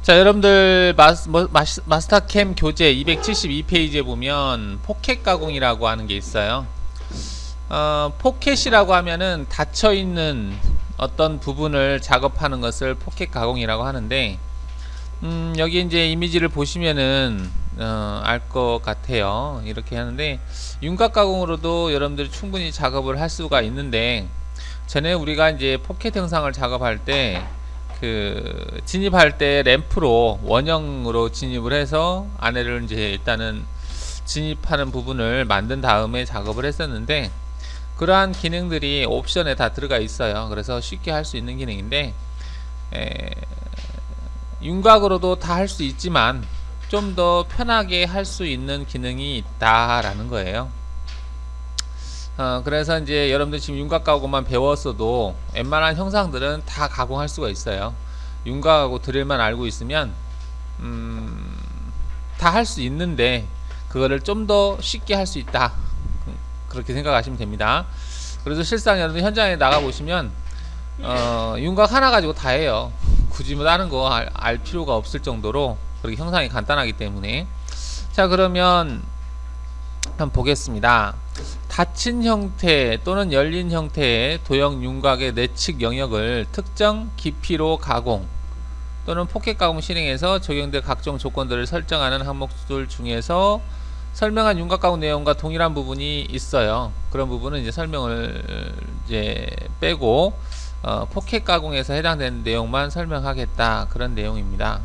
자, 여러분들 마스터캠 교재 272페이지에 보면 포켓 가공이라고 하는 게 있어요. 포켓이라고 하면은 닫혀있는 어떤 부분을 작업하는 것을 포켓 가공이라고 하는데, 여기 이제 이미지를 보시면은 알 것 같아요. 이렇게 하는데, 윤곽 가공으로도 여러분들이 충분히 작업을 할 수가 있는데, 전에 우리가 이제 포켓 형상을 작업할 때 진입할 때 램프로 원형으로 진입을 해서 안에를 이제 일단은 진입하는 부분을 만든 다음에 작업을 했었는데, 그러한 기능들이 옵션에 다 들어가 있어요. 그래서 쉽게 할 수 있는 기능인데, 윤곽으로도 다 할 수 있지만 좀 더 편하게 할 수 있는 기능이 있다라는 거예요. 그래서 이제 여러분들 지금 윤곽 가공만 배웠어도 웬만한 형상들은 다 가공할 수가 있어요. 윤곽하고 드릴만 알고 있으면 다 할 수 있는데 그거를 좀 더 쉽게 할 수 있다, 그렇게 생각하시면 됩니다. 그래서 실상 여러분 현장에 나가 보시면 윤곽 하나 가지고 다 해요. 굳이 뭐 다른 거 알 필요가 없을 정도로 그렇게 형상이 간단하기 때문에. 자, 그러면 한번 보겠습니다. 닫힌 형태 또는 열린 형태의 도형 윤곽의 내측 영역을 특정 깊이로 가공 또는 포켓 가공 실행해서 적용될 각종 조건들을 설정하는 항목들 중에서 설명한 윤곽 가공 내용과 동일한 부분이 있어요. 그런 부분은 이제 설명을 이제 빼고 포켓 가공에서 해당되는 내용만 설명하겠다, 그런 내용입니다.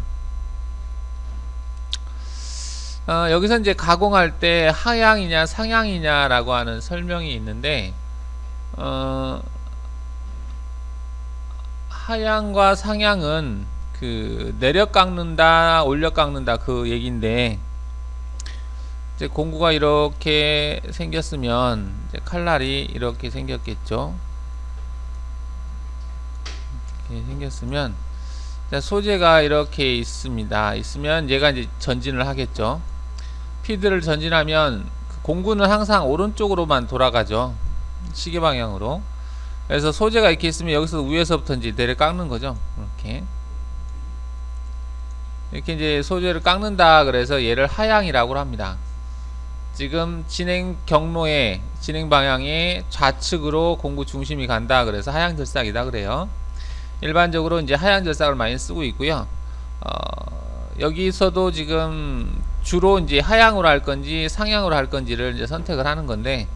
여기서 이제 가공할 때 하향이냐 상향이냐 라고 하는 설명이 있는데, 하향과 상향은 내려 깎는다 올려 깎는다 그 얘기인데, 이제 공구가 이렇게 생겼으면 이제 칼날이 이렇게 생겼겠죠. 이렇게 생겼으면, 자, 소재가 이렇게 있으면 얘가 이제 전진을 하겠죠. 피드를 전진하면 공구는 항상 오른쪽으로만 돌아가죠, 시계 방향으로. 그래서 소재가 이렇게 있으면 여기서 위에서부터 이제 내려 깎는 거죠. 이렇게 이제 소재를 깎는다. 그래서 얘를 하향이라고 합니다. 지금 진행 경로에, 진행 방향에 좌측으로 공구 중심이 간다. 그래서 하향 절삭이다 그래요. 일반적으로 이제 하향 절삭을 많이 쓰고 있고요. 여기서도 지금 주로 이제 하향으로 할 건지 상향으로 할 건지를 이제 선택을 하는 건데,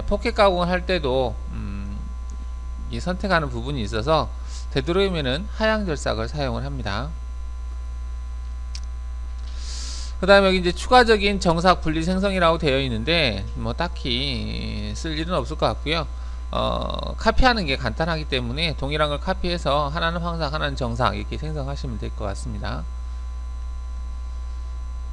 포켓 가공을 할 때도 이 선택하는 부분이 있어서 되도록이면은 하향 절삭을 사용을 합니다. 그 다음에 여기 이제 추가적인 정삭 분리 생성이라고 되어 있는데, 뭐 딱히 쓸 일은 없을 것 같고요. 카피하는 게 간단하기 때문에 동일한 걸 카피해서 하나는 황삭 하나는 정삭 이렇게 생성하시면 될 것 같습니다.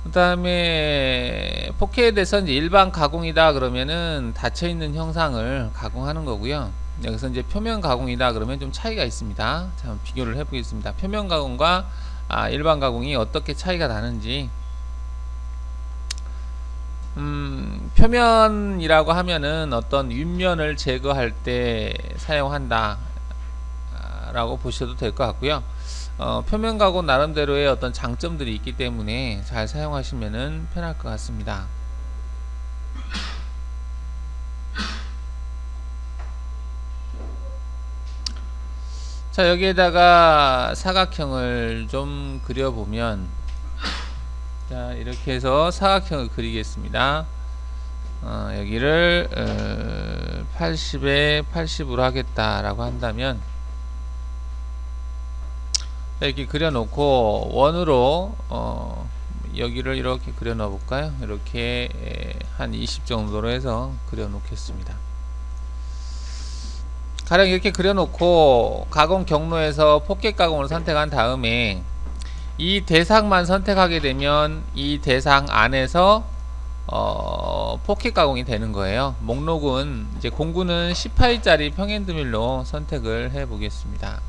그 다음에 포켓에서 이제 일반 가공이다 그러면은 닫혀있는 형상을 가공하는 거고요. 여기서 이제 표면 가공이다 그러면 좀 차이가 있습니다. 자, 한번 비교를 해 보겠습니다. 표면 가공과 일반 가공이 어떻게 차이가 나는지. 표면이라고 하면은 어떤 윗면을 제거할 때 사용한다 라고 보셔도 될 것 같고요. 표면 가공 나름대로의 어떤 장점들이 있기 때문에 잘 사용하시면은 편할 것 같습니다. 자, 여기에다가 사각형을 좀 그려보면, 자, 이렇게 해서 사각형을 그리겠습니다. 여기를 80에 80으로 하겠다라고 한다면, 이렇게 그려놓고 원으로 여기를 이렇게 그려 넣어 볼까요? 이렇게 한 20 정도로 해서 그려 놓겠습니다. 가령 이렇게 그려 놓고 가공 경로에서 포켓 가공을 선택한 다음에 이 대상만 선택하게 되면 이 대상 안에서 포켓 가공이 되는 거예요. 목록은 이제 공구는 18짜리 평행드밀로 선택을 해 보겠습니다.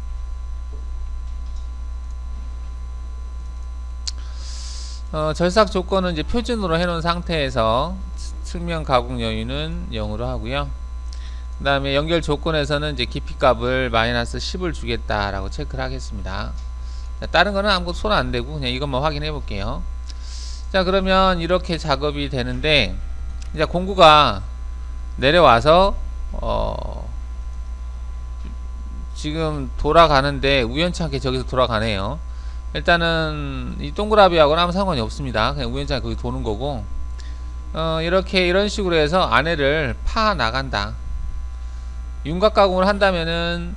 절삭 조건은 이제 표준으로 해놓은 상태에서 측면 가공 여유는 0으로 하고요. 그 다음에 연결 조건에서는 이제 깊이 값을 마이너스 10을 주겠다라고 체크를 하겠습니다. 자, 다른 거는 아무것도 손 안 대고 그냥 이것만 확인해 볼게요. 자, 그러면 이렇게 작업이 되는데, 이제 공구가 내려와서 지금 돌아가는데 우연찮게 저기서 돌아가네요. 일단은 이 동그라미하고는 아무 상관이 없습니다. 그냥 우연찮게 거기 도는 거고, 이렇게 이런 식으로 해서 안에를 파 나간다. 윤곽 가공을 한다면은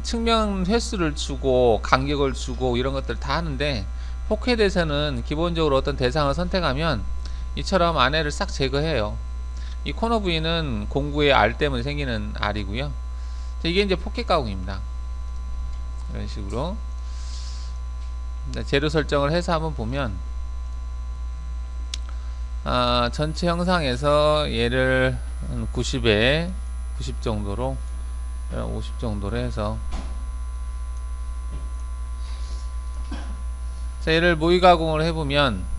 측면 횟수를 주고 간격을 주고 이런 것들 다 하는데, 포켓에서는 기본적으로 어떤 대상을 선택하면 이처럼 안에를 싹 제거해요. 이 코너 부위는 공구의 알 때문에 생기는 알이고요. 이게 이제 포켓 가공입니다. 이런 식으로 재료 설정을 해서 한번 보면, 전체 형상에서 얘를 90에 90 정도로 50 정도로 해서, 자, 얘를 모의 가공을 해보면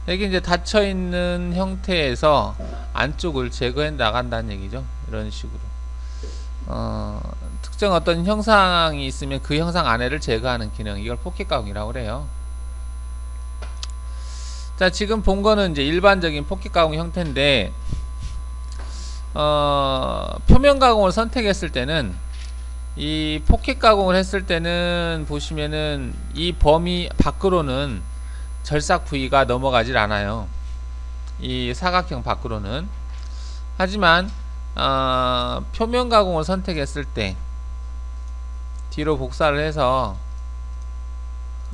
여기 이제 닫혀있는 형태에서 안쪽을 제거해 나간다는 얘기죠. 이런 식으로 특정 어떤 형상이 있으면 그 형상 안에를 제거하는 기능, 이걸 포켓 가공이라고 그래요. 자, 지금 본 거는 이제 일반적인 포켓 가공 형태인데, 표면 가공을 선택했을 때는, 이 포켓 가공을 했을 때는 보시면은 이 범위 밖으로는 절삭 부위가 넘어가질 않아요. 이 사각형 밖으로는. 하지만 표면 가공을 선택했을 때 뒤로 복사를 해서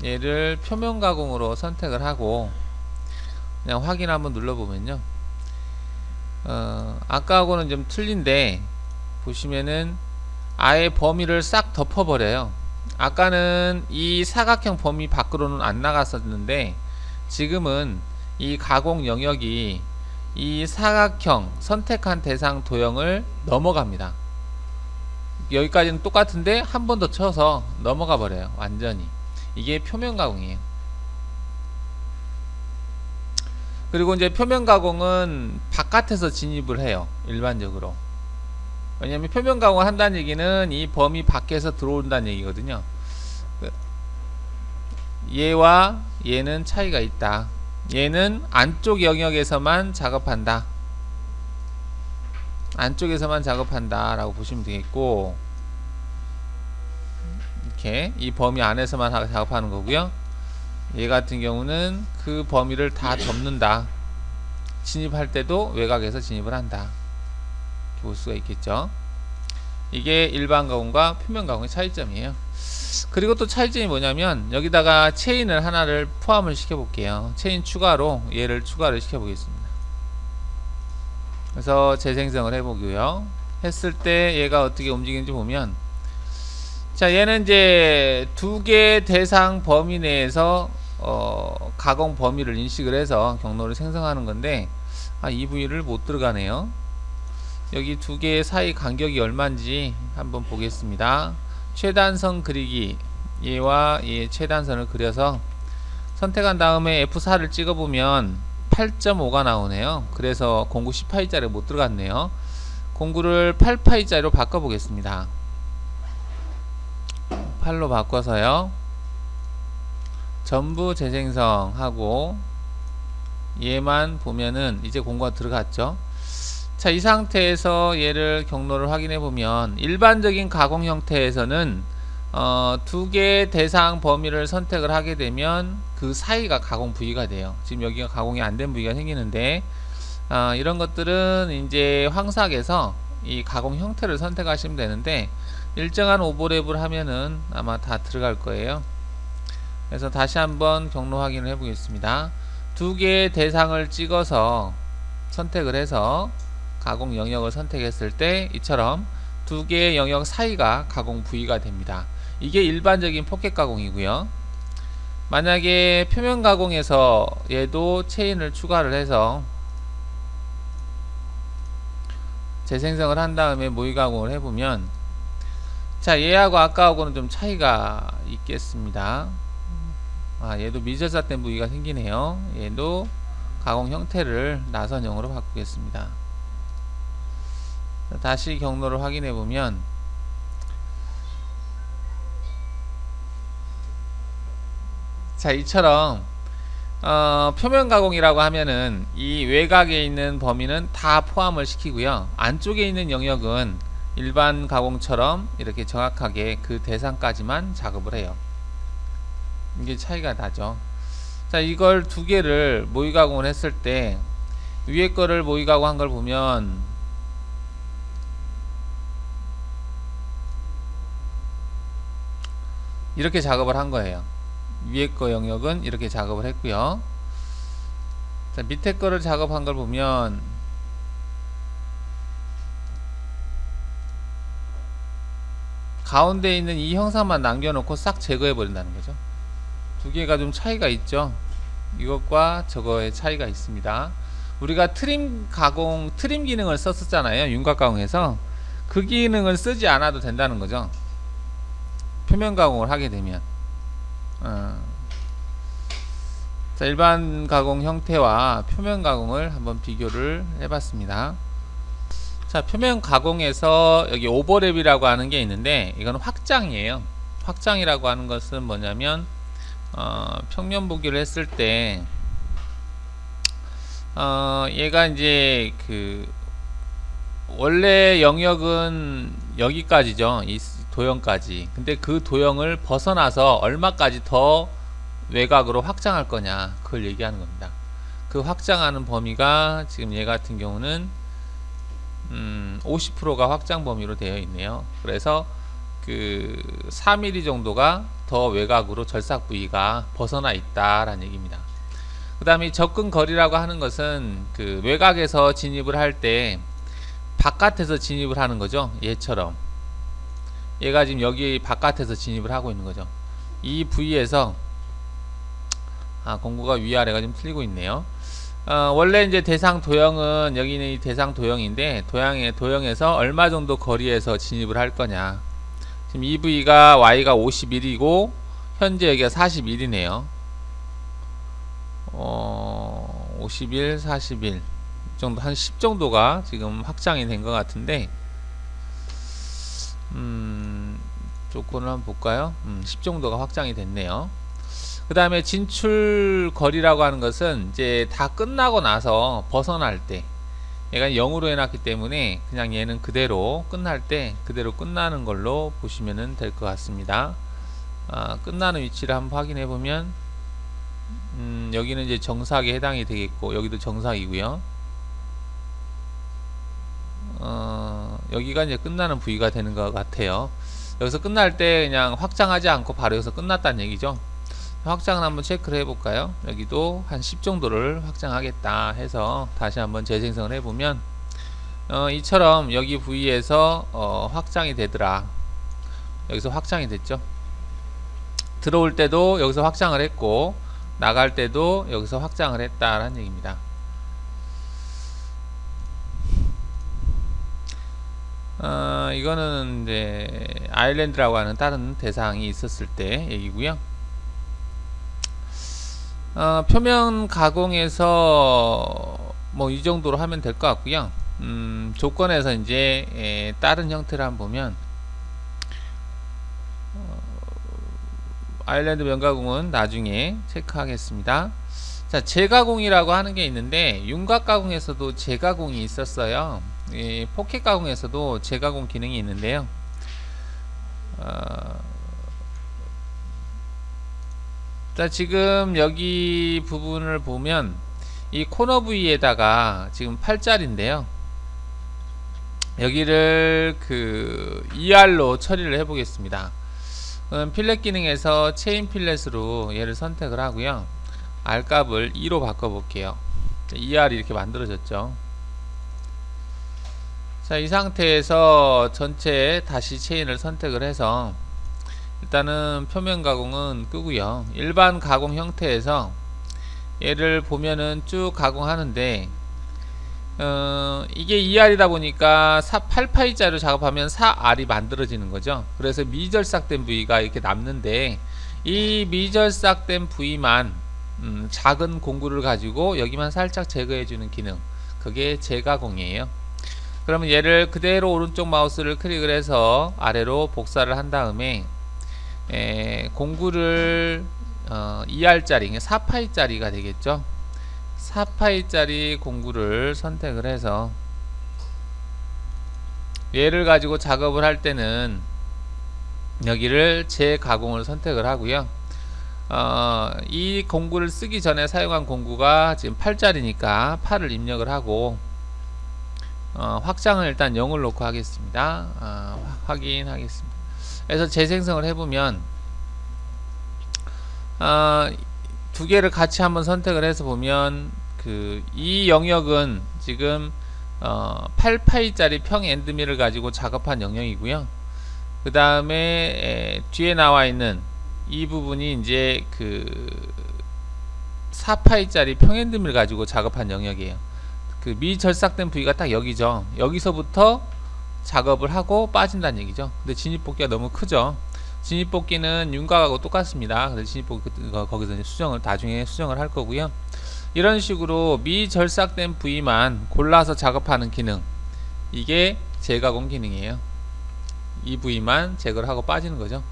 얘를 표면 가공으로 선택을 하고 그냥 확인 한번 눌러보면요, 아까하고는 좀 틀린데 보시면은 아예 범위를 싹 덮어버려요. 아까는 이 사각형 범위 밖으로는 안 나갔었는데 지금은 이 가공 영역이 이 사각형 선택한 대상 도형을 넘어갑니다. 여기까지는 똑같은데 한 번 더 쳐서 넘어가 버려요. 완전히. 이게 표면 가공이에요. 그리고 이제 표면 가공은 바깥에서 진입을 해요. 일반적으로. 왜냐면 표면 가공을 한다는 얘기는 이 범위 밖에서 들어온다는 얘기거든요. 얘와 얘는 차이가 있다. 얘는 안쪽 영역에서만 작업한다. 안쪽에서만 작업한다 라고 보시면 되겠고, 이렇게 이 범위 안에서만 작업하는 거고요. 얘 같은 경우는 그 범위를 다 덮는다. 진입할 때도 외곽에서 진입을 한다. 이렇게 볼 수가 있겠죠. 이게 일반 가공과 표면 가공의 차이점이에요. 그리고 또 차이점이 뭐냐면, 여기다가 체인을 하나를 포함을 시켜 볼게요. 체인 추가로 얘를 추가를 시켜 보겠습니다. 그래서 재생성을 해보고요. 했을 때 얘가 어떻게 움직이는지 보면, 자, 얘는 이제 두 개 대상 범위 내에서 가공 범위를 인식을 해서 경로를 생성하는 건데, 이 부위를 못 들어가네요. 여기 두 개의 사이 간격이 얼마인지 한번 보겠습니다. 최단선 그리기, 얘와 얘 최단선을 그려서 선택한 다음에 F4를 찍어보면 8.5가 나오네요. 그래서 공구 10파이짜리 못 들어갔네요. 공구를 8파이짜리로 바꿔보겠습니다. 8로 바꿔서요, 전부 재생성하고 얘만 보면은 이제 공구가 들어갔죠. 자, 이 상태에서 얘를 경로를 확인해 보면, 일반적인 가공 형태에서는 두 개의 대상 범위를 선택을 하게 되면 그 사이가 가공 부위가 돼요. 지금 여기가 가공이 안 된 부위가 생기는데, 이런 것들은 이제 황삭에서 이 가공 형태를 선택하시면 되는데, 일정한 오버랩을 하면은 아마 다 들어갈 거예요. 그래서 다시 한번 경로 확인을 해 보겠습니다. 두 개의 대상을 찍어서 선택을 해서 가공 영역을 선택했을 때 이처럼 두 개의 영역 사이가 가공 부위가 됩니다. 이게 일반적인 포켓 가공이고요. 만약에 표면 가공에서 얘도 체인을 추가를 해서 재생성을 한 다음에 모의 가공을 해보면, 자, 얘하고 아까하고는 좀 차이가 있겠습니다. 얘도 미절삭된 부위가 생기네요. 얘도 가공 형태를 나선형으로 바꾸겠습니다. 다시 경로를 확인해 보면 자, 이처럼 표면 가공이라고 하면은 이 외곽에 있는 범위는 다 포함을 시키고요. 안쪽에 있는 영역은 일반 가공처럼 이렇게 정확하게 그 대상까지만 작업을 해요. 이게 차이가 나죠. 자, 이걸 두 개를 모의 가공을 했을 때 위에 거를 모의 가공한 걸 보면 이렇게 작업을 한 거예요. 위에 거 영역은 이렇게 작업을 했고요. 자, 밑에 거를 작업한 걸 보면 가운데 있는 이 형상만 남겨놓고 싹 제거해 버린다는 거죠. 두 개가 좀 차이가 있죠. 이것과 저거의 차이가 있습니다. 우리가 트림 가공, 트림 기능을 썼었잖아요. 윤곽 가공에서 그 기능을 쓰지 않아도 된다는 거죠. 표면 가공을 하게 되면 자, 일반 가공 형태와 표면 가공을 한번 비교를 해봤습니다. 자, 표면 가공에서 여기 오버랩이라고 하는 게 있는데 이건 확장이에요. 확장이라고 하는 것은 뭐냐면 평면 보기를 했을 때 얘가 이제 그 원래 영역은 여기까지죠. 이 도형까지. 근데 그 도형을 벗어나서 얼마까지 더 외곽으로 확장할 거냐, 그걸 얘기하는 겁니다. 그 확장하는 범위가 지금 얘 같은 경우는 50%가 확장 범위로 되어 있네요. 그래서 그 4mm 정도가 더 외곽으로 절삭 부위가 벗어나 있다라는 얘기입니다. 그 다음에 접근 거리라고 하는 것은 그 외곽에서 진입을 할 때 바깥에서 진입을 하는 거죠. 얘처럼 얘가 지금 여기 바깥에서 진입을 하고 있는 거죠. 이 부위에서 공구가 위아래가 좀 틀리고 있네요. 원래 이제 대상 도형은 여기는 이 대상 도형인데 도형에서 얼마 정도 거리에서 진입을 할 거냐. 지금 이 부위가 y가 51이고 현재 여기가 41이네요. 51, 41 정도, 한 10 정도가 지금 확장이 된 것 같은데 조건을 한번 볼까요? 10 정도가 확장이 됐네요. 그 다음에 진출 거리라고 하는 것은 이제 다 끝나고 나서 벗어날 때 얘가 0으로 해놨기 때문에 그냥 얘는 그대로 끝날 때 그대로 끝나는 걸로 보시면 될 것 같습니다. 끝나는 위치를 한번 확인해 보면 여기는 이제 정삭에 해당이 되겠고 여기도 정삭이고요. 여기가 이제 끝나는 부위가 되는 것 같아요. 여기서 끝날 때 그냥 확장하지 않고 바로 여기서 끝났다는 얘기죠. 확장을 한번 체크를 해볼까요? 여기도 한 10 정도를 확장하겠다 해서 다시 한번 재생성을 해보면 이처럼 여기 부위에서 확장이 되더라. 여기서 확장이 됐죠. 들어올 때도 여기서 확장을 했고 나갈 때도 여기서 확장을 했다라는 얘기입니다. 이거는 이제 아일랜드라고 하는 다른 대상이 있었을 때 얘기고요. 표면 가공에서 뭐 이 정도로 하면 될 것 같고요. 조건에서 이제 다른 형태를 한번 보면 아일랜드 면가공은 나중에 체크하겠습니다. 자, 재가공이라고 하는 게 있는데 윤곽 가공에서도 재가공이 있었어요. 포켓 가공에서도 재가공 기능이 있는데요. 자, 지금 여기 부분을 보면 이 코너 부위에다가 지금 8짜리인데요. 여기를 그 ER로 처리를 해 보겠습니다. 필렛 기능에서 체인 필렛으로 얘를 선택을 하고요. R 값을 2로 바꿔 볼게요. ER이 이렇게 만들어졌죠. 자, 이 상태에서 전체 다시 체인을 선택을 해서 일단은 표면 가공은 끄고요. 일반 가공 형태에서 얘를 보면은 쭉 가공하는데 이게 2R이다 보니까 8파이짜리로 작업하면 4R이 만들어지는 거죠. 그래서 미절삭된 부위가 이렇게 남는데 이 미절삭된 부위만 작은 공구를 가지고 여기만 살짝 제거해 주는 기능, 그게 재가공이에요. 그러면 얘를 그대로 오른쪽 마우스를 클릭을 해서 아래로 복사를 한 다음에 공구를 2R짜리 4파이짜리가 되겠죠. 4파이짜리 공구를 선택을 해서 얘를 가지고 작업을 할 때는 여기를 재가공을 선택을 하고요. 이 공구를 쓰기 전에 사용한 공구가 지금 8짜리니까 8을 입력을 하고 확장을 일단 0을 놓고 하겠습니다. 확인하겠습니다. 그래서 재생성을 해보면 두 개를 같이 한번 선택을 해서 보면 이 영역은 지금 8파이짜리 평 엔드밀을 가지고 작업한 영역이고요. 그 다음에 뒤에 나와 있는 이 부분이 이제 4파이짜리 평 엔드밀을 가지고 작업한 영역이에요. 미절삭된 부위가 딱 여기죠. 여기서부터 작업을 하고 빠진다는 얘기죠. 근데 진입복귀가 너무 크죠. 진입복귀는 윤곽하고 똑같습니다. 그래서 진입복귀 거기서 이제 나중에 수정을 할 거고요. 이런 식으로 미절삭된 부위만 골라서 작업하는 기능, 이게 재가공 기능이에요. 이 부위만 제거를 하고 빠지는 거죠.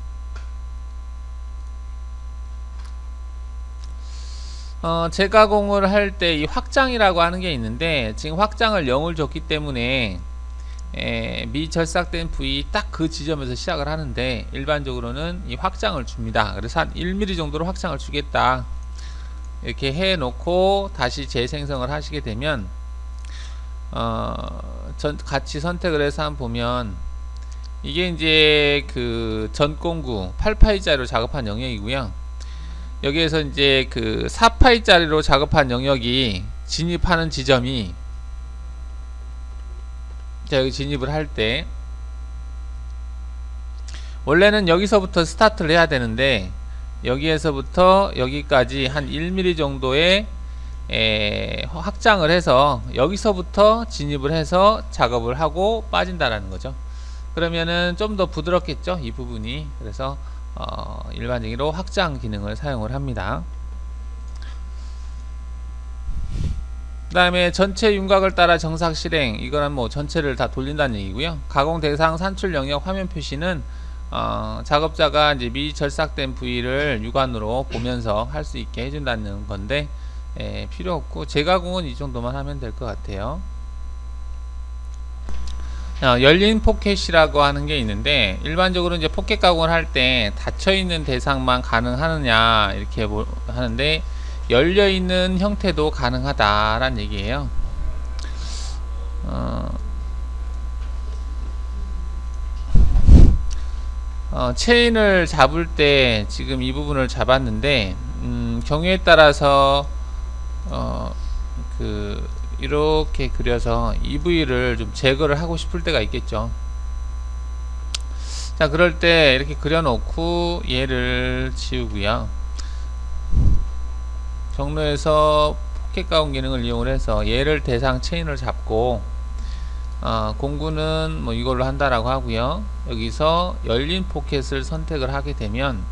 재가공을 할 때 이 확장이라고 하는 게 있는데, 지금 확장을 0을 줬기 때문에 미절삭된 부위 딱 그 지점에서 시작을 하는데, 일반적으로는 이 확장을 줍니다. 그래서 한 1mm 정도로 확장을 주겠다 이렇게 해 놓고 다시 재생성을 하시게 되면 같이 선택을 해서 한번 보면 이게 이제 전공구 8파이짜리로 작업한 영역이고요. 여기에서 이제 4파이짜리로 작업한 영역이 진입하는 지점이, 자, 여기 진입을 할 때 원래는 여기서부터 스타트를 해야 되는데, 여기에서부터 여기까지 한 1mm 정도의 확장을 해서 여기서부터 진입을 해서 작업을 하고 빠진다라는 거죠. 그러면은 좀 더 부드럽겠죠, 이 부분이. 그래서 일반적으로 확장 기능을 사용을 합니다. 그 다음에 전체 윤곽을 따라 정삭 실행, 이거는 뭐 전체를 다 돌린다는 얘기고요. 가공 대상 산출 영역 화면 표시는 작업자가 이제 미절삭된 부위를 육안으로 보면서 할 수 있게 해준다는 건데, 필요 없고 재가공은 이 정도만 하면 될 것 같아요. 열린 포켓이라고 하는 게 있는데, 일반적으로 이제 포켓 가공을 할 때 닫혀있는 대상만 가능하느냐 이렇게 하는데, 열려있는 형태도 가능하다라는 얘기예요. 체인을 잡을 때 지금 이 부분을 잡았는데, 경우에 따라서 이렇게 그려서 이 부위를 좀 제거를 하고 싶을 때가 있겠죠. 자, 그럴 때 이렇게 그려 놓고 얘를 지우고요. 경로에서 포켓 가공 기능을 이용을 해서 얘를 대상 체인을 잡고, 공구는 뭐 이걸로 한다라고 하고요. 여기서 열린 포켓을 선택을 하게 되면,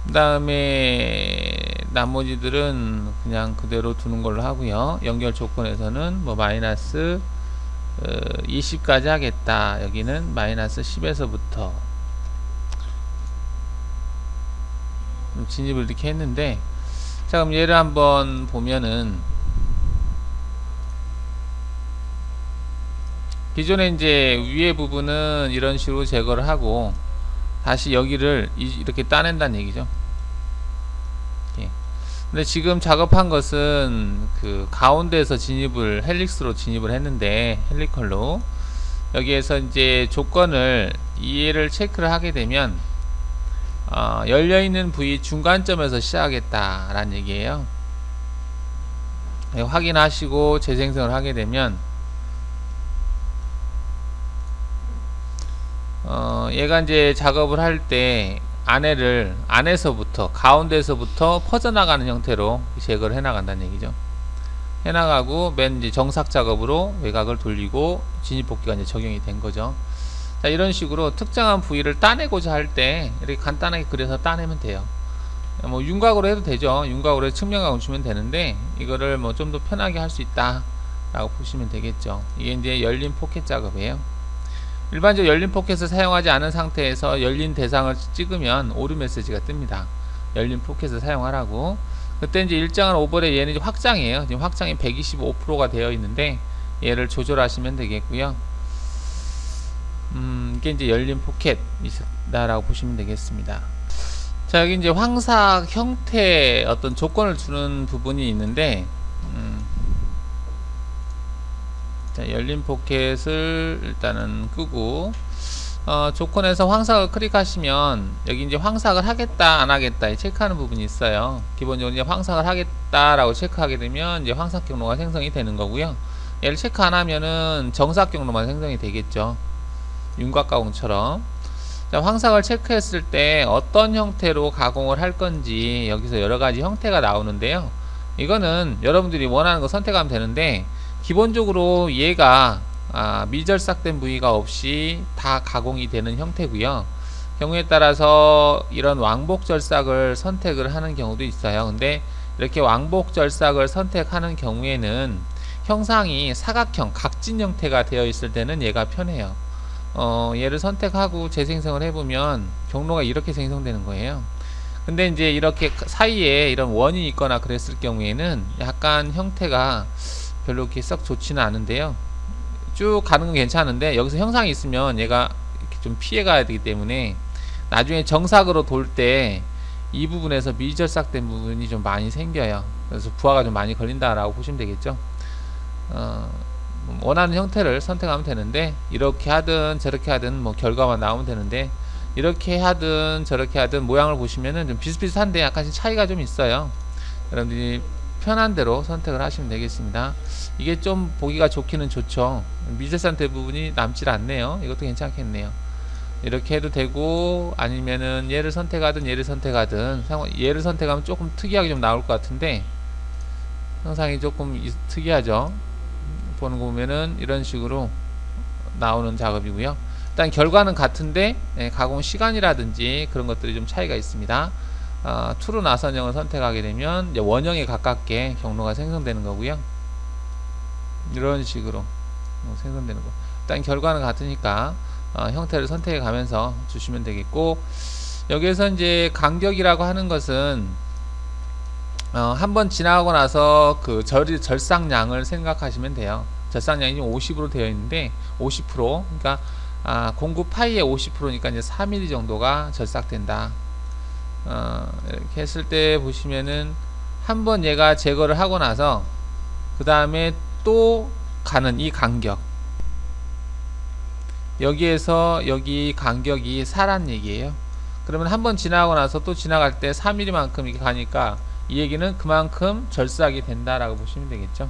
그 다음에 나머지들은 그냥 그대로 두는 걸로 하고요. 연결 조건에서는 뭐 마이너스 20까지 하겠다. 여기는 마이너스 10에서부터 진입을 이렇게 했는데, 자, 그럼 얘를 한번 보면은 기존에 이제 위에 부분은 이런 식으로 제거를 하고 다시 여기를 이렇게 따낸다는 얘기죠. 근데 지금 작업한 것은 가운데에서 진입을 헬릭스로 진입을 했는데, 헬리컬로 여기에서 이제 조건을 이해를 체크를 하게 되면 열려있는 부위 중간점에서 시작하겠다 라는 얘기예요. 확인하시고 재생성을 하게 되면 얘가 이제 작업을 할 때 안에서부터 가운데에서부터 퍼져나가는 형태로 제거를 해나간다는 얘기죠. 해나가고 맨 이제 정삭 작업으로 외곽을 돌리고 진입복귀가 이제 적용이 된 거죠. 자, 이런 식으로 특정한 부위를 따내고자 할 때 이렇게 간단하게 그려서 따내면 돼요. 뭐 윤곽으로 해도 되죠. 윤곽으로 해서 측면각을 주면 되는데, 이거를 뭐 좀 더 편하게 할 수 있다 라고 보시면 되겠죠. 이게 이제 열린 포켓 작업이에요. 일반적으로 열린 포켓을 사용하지 않은 상태에서 열린 대상을 찍으면 오류 메시지가 뜹니다. 열린 포켓을 사용하라고. 그때 이제 일정한 오버레이, 얘는 이제 확장이에요. 지금 확장이 125%가 되어 있는데 얘를 조절하시면 되겠고요. 이게 이제 열린 포켓이다라고 보시면 되겠습니다. 자, 여기 이제 황삭 형태 어떤 조건을 주는 부분이 있는데, 자, 열린 포켓을 일단은 끄고, 조건에서 황삭을 클릭하시면 여기 이제 황삭을 하겠다 안 하겠다 체크하는 부분이 있어요. 기본적으로 이제 황삭을 하겠다라고 체크하게 되면 이제 황삭 경로가 생성이 되는 거고요. 얘를 체크 안 하면은 정삭 경로만 생성이 되겠죠. 윤곽 가공처럼. 자, 황삭을 체크했을 때 어떤 형태로 가공을 할 건지 여기서 여러 가지 형태가 나오는데요. 이거는 여러분들이 원하는 거 선택하면 되는데, 기본적으로 얘가 미절삭된 부위가 없이 다 가공이 되는 형태고요. 경우에 따라서 이런 왕복절삭을 선택을 하는 경우도 있어요. 근데 이렇게 왕복절삭을 선택하는 경우에는 형상이 사각형, 각진 형태가 되어 있을 때는 얘가 편해요. 얘를 선택하고 재생성을 해보면 경로가 이렇게 생성되는 거예요. 근데 이제 이렇게 사이에 이런 원이 있거나 그랬을 경우에는 약간 형태가 별로 이렇게 썩 좋지는 않은데요. 쭉 가는 건 괜찮은데 여기서 형상이 있으면 얘가 이렇게 좀 피해 가야 되기 때문에 나중에 정삭으로 돌 때 이 부분에서 미절삭된 부분이 좀 많이 생겨요. 그래서 부하가 좀 많이 걸린다라고 보시면 되겠죠. 원하는 형태를 선택하면 되는데, 이렇게 하든 저렇게 하든 뭐 결과만 나오면 되는데, 이렇게 하든 저렇게 하든 모양을 보시면은 좀 비슷비슷한데 약간씩 차이가 좀 있어요. 여러분들이 편한 대로 선택을 하시면 되겠습니다. 이게 좀 보기가 좋기는 좋죠. 미절삭된 부분이 남질 않네요. 이것도 괜찮겠네요. 이렇게 해도 되고, 아니면은 얘를 선택하든 얘를 선택하든, 얘를 선택하면 조금 특이하게 좀 나올 것 같은데 형상이 조금 특이하죠. 보는 거 보면은 이런 식으로 나오는 작업이고요. 일단 결과는 같은데 가공 시간이라든지 그런 것들이 좀 차이가 있습니다. 투로 나선형을 선택하게 되면 이제 원형에 가깝게 경로가 생성되는 거고요. 이런 식으로 생성되는 거. 일단 결과는 같으니까 형태를 선택해 가면서 주시면 되겠고, 여기에서 이제 간격이라고 하는 것은 한번 지나가고 나서 그 절삭량을 생각하시면 돼요. 절삭량이 50으로 되어 있는데 50%, 그러니까 공구 파이의 50%니까 이제 4mm 정도가 절삭된다. 이렇게 했을 때 보시면은 한번 얘가 제거를 하고 나서 그 다음에 또 가는 이 간격, 여기에서 여기 간격이 사란 얘기예요. 그러면 한번 지나가고 나서 또 지나갈 때 4mm만큼 이렇게 가니까 이 얘기는 그만큼 절삭이 된다라고 보시면 되겠죠.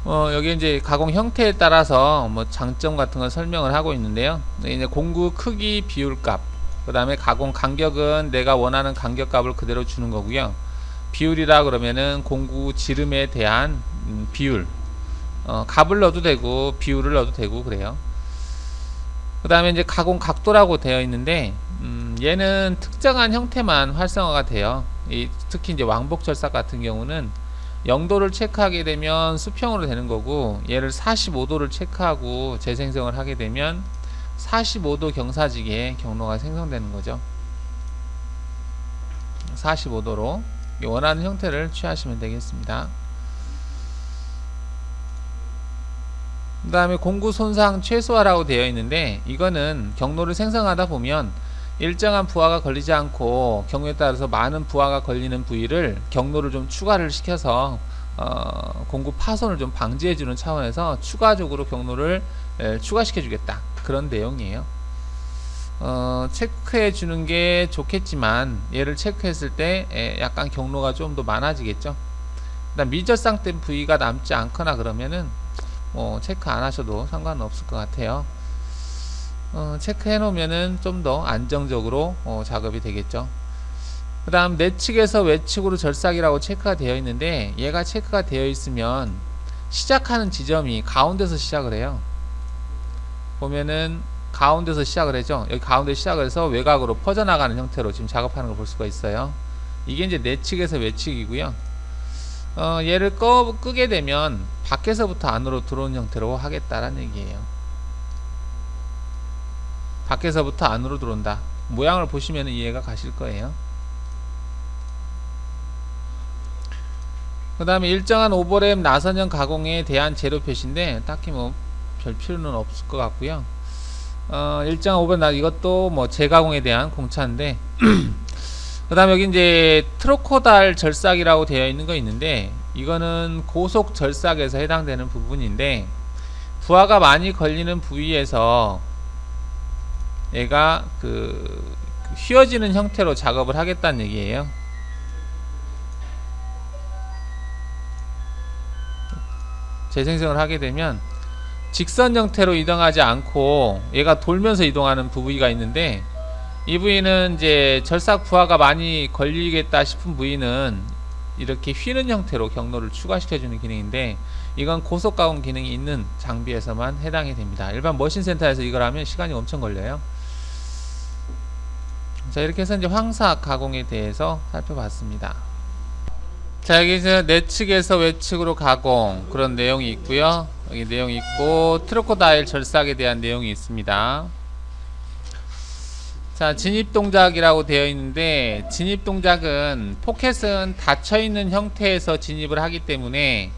여기 이제 가공 형태에 따라서 뭐 장점 같은 걸 설명을 하고 있는데요. 이제 공구 크기 비율값, 그 다음에 가공 간격은 내가 원하는 간격값을 그대로 주는 거고요. 비율이라 그러면은 공구 지름에 대한 비율, 값을 넣어도 되고 비율을 넣어도 되고 그래요. 그 다음에 이제 가공 각도라고 되어 있는데, 얘는 특정한 형태만 활성화가 돼요. 특히 이제 왕복절삭 같은 경우는 0도를 체크하게 되면 수평으로 되는 거고, 얘를 45도를 체크하고 재생성을 하게 되면 45도 경사지기에 경로가 생성되는 거죠. 45도로 원하는 형태를 취하시면 되겠습니다. 그 다음에 공구 손상 최소화라고 되어 있는데, 이거는 경로를 생성하다 보면 일정한 부하가 걸리지 않고 경우에 따라서 많은 부하가 걸리는 부위를 경로를 좀 추가를 시켜서 공구 파손을 좀 방지해 주는 차원에서 추가적으로 경로를 추가시켜 주겠다, 그런 내용이에요. 체크해 주는 게 좋겠지만 얘를 체크했을 때 약간 경로가 좀 더 많아지겠죠. 일단 미절삭된 부위가 남지 않거나 그러면은 체크 안 하셔도 상관은 없을 것 같아요. 체크해 놓으면은 좀 더 안정적으로 작업이 되겠죠. 그 다음 내측에서 외측으로 절삭이라고 체크가 되어 있는데, 얘가 체크가 되어 있으면 시작하는 지점이 가운데서 시작을 해요. 보면은 가운데서 시작을 해죠. 여기 가운데 시작을 해서 외곽으로 퍼져나가는 형태로 지금 작업하는 걸 볼 수가 있어요. 이게 이제 내측에서 외측이고요. 얘를 끄게 되면 밖에서부터 안으로 들어오는 형태로 하겠다라는 얘기예요. 밖에서부터 안으로 들어온다. 모양을 보시면 이해가 가실 거예요. 그 다음에 일정한 오버랩 나선형 가공에 대한 재료 표시인데 딱히 뭐 별 필요는 없을 것 같고요. 일정한 오버랩 이것도 뭐 재가공에 대한 공차인데 그 다음에 여기 이제 트로코달 절삭이라고 되어 있는 거 있는데 이거는 고속 절삭에서 해당되는 부분인데 부하가 많이 걸리는 부위에서 얘가 휘어지는 형태로 작업을 하겠다는 얘기예요. 재생성을 하게 되면 직선 형태로 이동하지 않고 얘가 돌면서 이동하는 부위가 있는데 이 부위는 이제 절삭 부하가 많이 걸리겠다 싶은 부위는 이렇게 휘는 형태로 경로를 추가시켜주는 기능인데 이건 고속 가공 기능이 있는 장비에서만 해당이 됩니다. 일반 머신센터에서 이걸 하면 시간이 엄청 걸려요. 자, 이렇게 해서 이제 황사 가공에 대해서 살펴봤습니다. 자, 여기서 내측에서 외측으로 가공 그런 내용이 있고요. 여기 내용이 있고 트로코다일 절삭에 대한 내용이 있습니다. 자, 진입 동작이라고 되어 있는데 진입 동작은 포켓은 닫혀 있는 형태에서 진입을 하기 때문에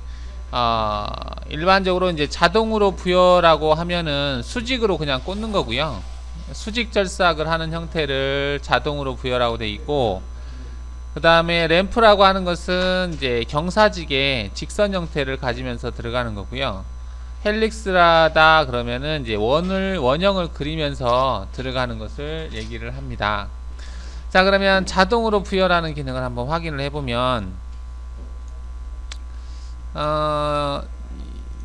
일반적으로 이제 자동으로 부여라고 하면은 수직으로 그냥 꽂는 거고요. 수직 절삭을 하는 형태를 자동으로 부여라고 되어 있고 그 다음에 램프라고 하는 것은 이제 경사직에 직선 형태를 가지면서 들어가는 거고요. 헬릭스라다 그러면은 이제 원형을 그리면서 들어가는 것을 얘기를 합니다. 자, 그러면 자동으로 부여라는 기능을 한번 확인을 해보면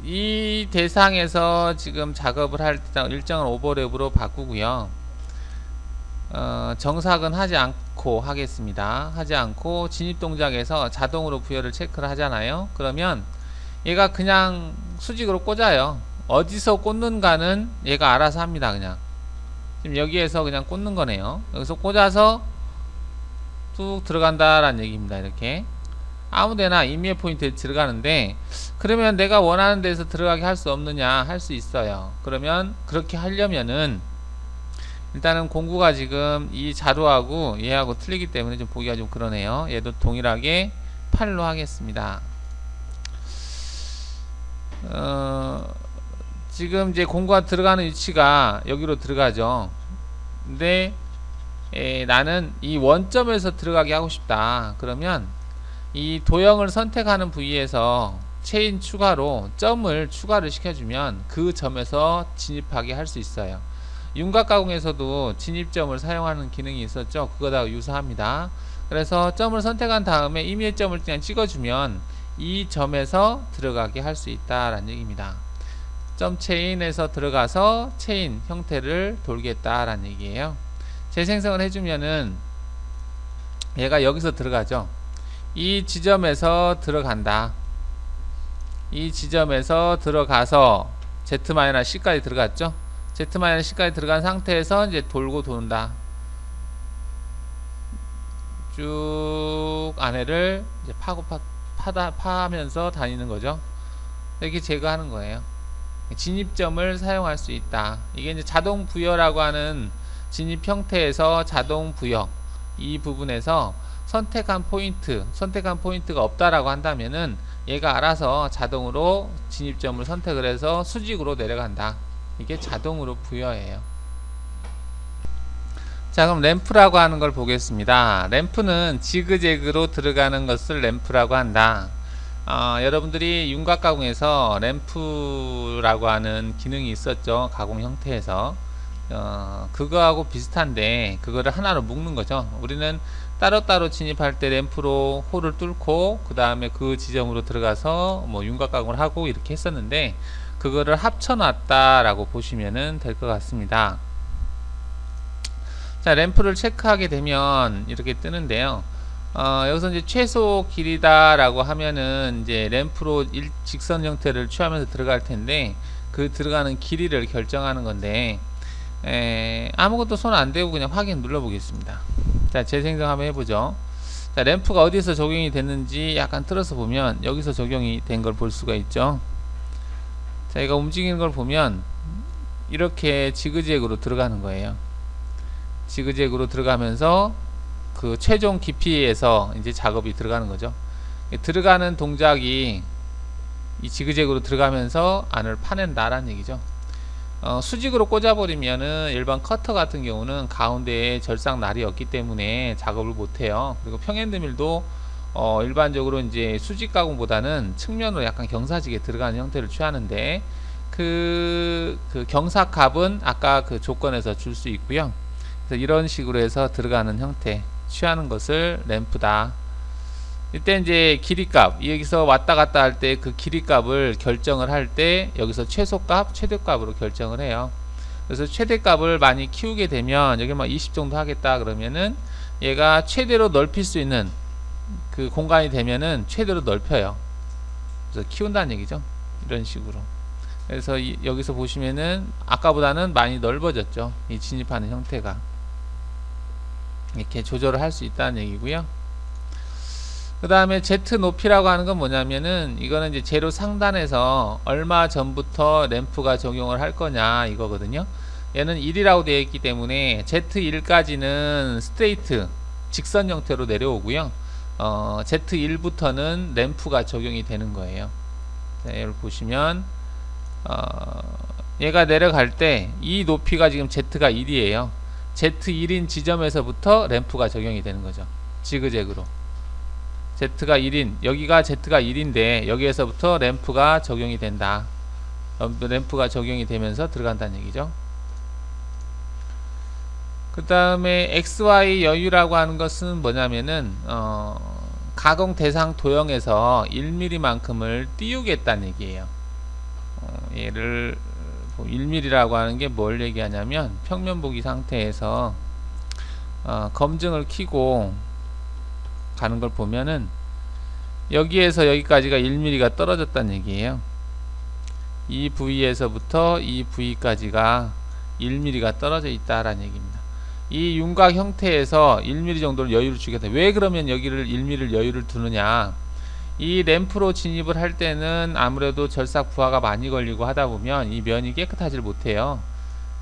이 대상에서 지금 작업을 할 때 일정한 오버랩으로 바꾸고요. 정삭은 하지 않고 하겠습니다. 하지 않고 진입 동작에서 자동으로 부여를 체크를 하잖아요. 그러면 얘가 그냥 수직으로 꽂아요. 어디서 꽂는가는 얘가 알아서 합니다. 그냥 지금 여기에서 그냥 꽂는 거네요. 여기서 꽂아서 뚝 들어간다라는 얘기입니다. 이렇게 아무데나 임의의 포인트에 들어가는데 그러면 내가 원하는 데서 들어가게 할 수 없느냐? 할 수 있어요. 그러면 그렇게 하려면은 일단은 공구가 지금 이 자루하고 얘하고 틀리기 때문에 좀 보기가 좀 그러네요. 얘도 동일하게 8로 하겠습니다. 지금 이제 공구가 들어가는 위치가 여기로 들어가죠. 근데 나는 이 원점에서 들어가게 하고 싶다. 그러면 이 도형을 선택하는 부위에서 체인 추가로 점을 추가를 시켜주면 그 점에서 진입하게 할 수 있어요. 윤곽 가공에서도 진입점을 사용하는 기능이 있었죠. 그거다 유사합니다. 그래서 점을 선택한 다음에 임의의 점을 그냥 찍어주면 이 점에서 들어가게 할 수 있다라는 얘기입니다. 점 체인에서 들어가서 체인 형태를 돌겠다라는 얘기예요. 재생성을 해주면은 얘가 여기서 들어가죠. 이 지점에서 들어간다. 이 지점에서 들어가서 Z-C까지 들어갔죠. Z-C까지 들어간 상태에서 이제 돌고 돈다. 쭉 안에를 이제 파면서 다니는 거죠. 이렇게 제거하는 거예요. 진입점을 사용할 수 있다. 이게 이제 자동 부여라고 하는 진입 형태에서 자동 부여 이 부분에서 선택한 포인트가 없다라고 한다면은 얘가 알아서 자동으로 진입점을 선택을 해서 수직으로 내려간다. 이게 자동으로 부여예요. 자, 그럼 램프라고 하는 걸 보겠습니다. 램프는 지그재그로 들어가는 것을 램프라고 한다. 여러분들이 윤곽 가공에서 램프라고 하는 기능이 있었죠. 가공 형태에서 그거하고 비슷한데 그거를 하나로 묶는 거죠. 우리는 따로따로 진입할 때 램프로 홀을 뚫고 그 다음에 그 지점으로 들어가서 뭐 윤곽 가공을 하고 이렇게 했었는데 그거를 합쳐 놨다라고 보시면 될 것 같습니다. 자, 램프를 체크하게 되면 이렇게 뜨는데요. 여기서 이제 최소 길이다 라고 하면은 이제 램프로 직선 형태를 취하면서 들어갈 텐데 그 들어가는 길이를 결정하는 건데 아무것도 손 안 대고 그냥 확인 눌러 보겠습니다. 자, 재생성 한번 해보죠. 자, 램프가 어디서 적용이 됐는지 약간 틀어서 보면 여기서 적용이 된 걸 볼 수가 있죠. 자, 얘가 움직이는 걸 보면 이렇게 지그재그로 들어가는 거예요. 지그재그로 들어가면서 그 최종 깊이에서 이제 작업이 들어가는 거죠. 들어가는 동작이 이 지그재그로 들어가면서 안을 파낸다라는 얘기죠. 수직으로 꽂아버리면은 일반 커터 같은 경우는 가운데에 절삭날이 없기 때문에 작업을 못해요. 그리고 평핸드밀도 일반적으로 이제 수직 가공보다는 측면으로 약간 경사지게 들어가는 형태를 취하는데 그 경사값은 아까 그 조건에서 줄 수 있고요. 그래서 이런 식으로 해서 들어가는 형태 취하는 것을 램프다. 이때 이제 길이값, 여기서 왔다 갔다 할 때 그 길이값을 결정을 할 때 여기서 최소값, 최대값으로 결정을 해요. 그래서 최대값을 많이 키우게 되면 여기 뭐 20 정도 하겠다 그러면은 얘가 최대로 넓힐 수 있는 그 공간이 되면은 최대로 넓혀요. 그래서 키운다는 얘기죠. 이런 식으로. 그래서 여기서 보시면은 아까보다는 많이 넓어졌죠. 이 진입하는 형태가. 이렇게 조절을 할 수 있다는 얘기고요. 그 다음에 Z 높이라고 하는 건 뭐냐면은 이거는 이제 재료 상단에서 얼마 전부터 램프가 적용을 할 거냐 이거거든요. 얘는 1이라고 되어 있기 때문에 Z1까지는 스트레이트 직선 형태로 내려오고요. Z1부터는 램프가 적용이 되는 거예요. 자, 얘를 보시면 얘가 내려갈 때 이 높이가 지금 Z가 1이에요. Z1인 지점에서부터 램프가 적용이 되는 거죠. 지그재그로. Z가 1인, 여기가 Z가 1인데 여기에서부터 램프가 적용이 된다. 램프가 적용이 되면서 들어간다는 얘기죠. 그 다음에 XY 여유라고 하는 것은 뭐냐면은 가공 대상 도형에서 1mm만큼을 띄우겠다는 얘기예요. 얘를 1mm라고 하는 게 뭘 얘기하냐면 평면 보기 상태에서 검증을 켜고 가는 걸 보면은 여기에서 여기까지가 1mm가 떨어졌다는 얘기예요. 이 부위에서부터 이 부위까지가 1mm가 떨어져 있다라는 얘기입니다. 이 윤곽 형태에서 1mm 정도를 여유를 주겠다. 왜 그러면 여기를 1mm를 여유를 두느냐? 이 램프로 진입을 할 때는 아무래도 절삭 부하가 많이 걸리고 하다 보면 이 면이 깨끗하지 못해요.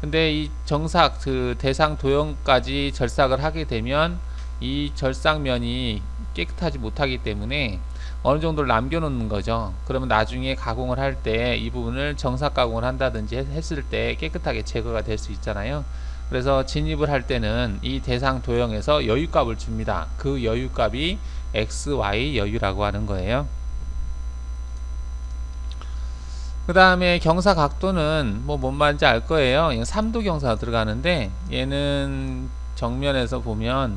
근데 이 정삭 그 대상 도형까지 절삭을 하게 되면 이 절삭면이 깨끗하지 못하기 때문에 어느 정도를 남겨놓는 거죠. 그러면 나중에 가공을 할 때 이 부분을 정삭 가공을 한다든지 했을 때 깨끗하게 제거가 될 수 있잖아요. 그래서 진입을 할 때는 이 대상 도형에서 여유값을 줍니다. 그 여유값이 XY 여유라고 하는 거예요. 그 다음에 경사 각도는 뭔 말인지 알 거예요. 3도 경사가 들어가는데 얘는 정면에서 보면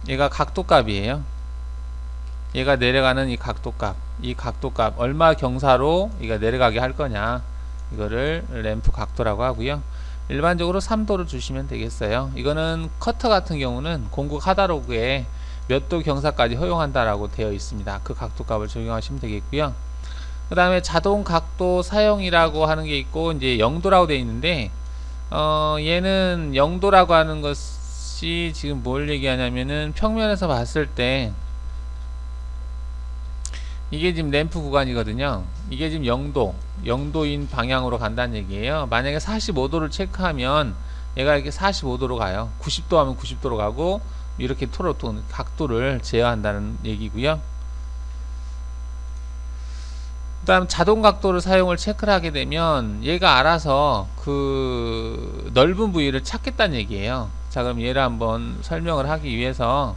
얘가 각도값이에요. 얘가 내려가는 이 각도값, 얼마 경사로 얘가 내려가게 할 거냐, 이거를 램프 각도라고 하고요. 일반적으로 3도를 주시면 되겠어요. 이거는 커터 같은 경우는 공구 카탈로그에 몇 도 경사까지 허용한다라고 되어 있습니다. 그 각도값을 적용하시면 되겠고요. 그 다음에 자동 각도 사용이라고 하는 게 있고 이제 0도라고 되어 있는데 얘는 0도라고 하는 것이 지금 뭘 얘기하냐면은 평면에서 봤을 때 이게 지금 램프 구간이거든요. 이게 지금 0도인 방향으로 간다는 얘기예요. 만약에 45도를 체크하면 얘가 이렇게 45도로 가요. 90도 하면 90도로 가고 이렇게 각도를 제어한다는 얘기고요. 그 다음 자동 각도를 사용을 체크를 하게 되면 얘가 알아서 그 넓은 부위를 찾겠다는 얘기예요. 자, 그럼 얘를 한번 설명을 하기 위해서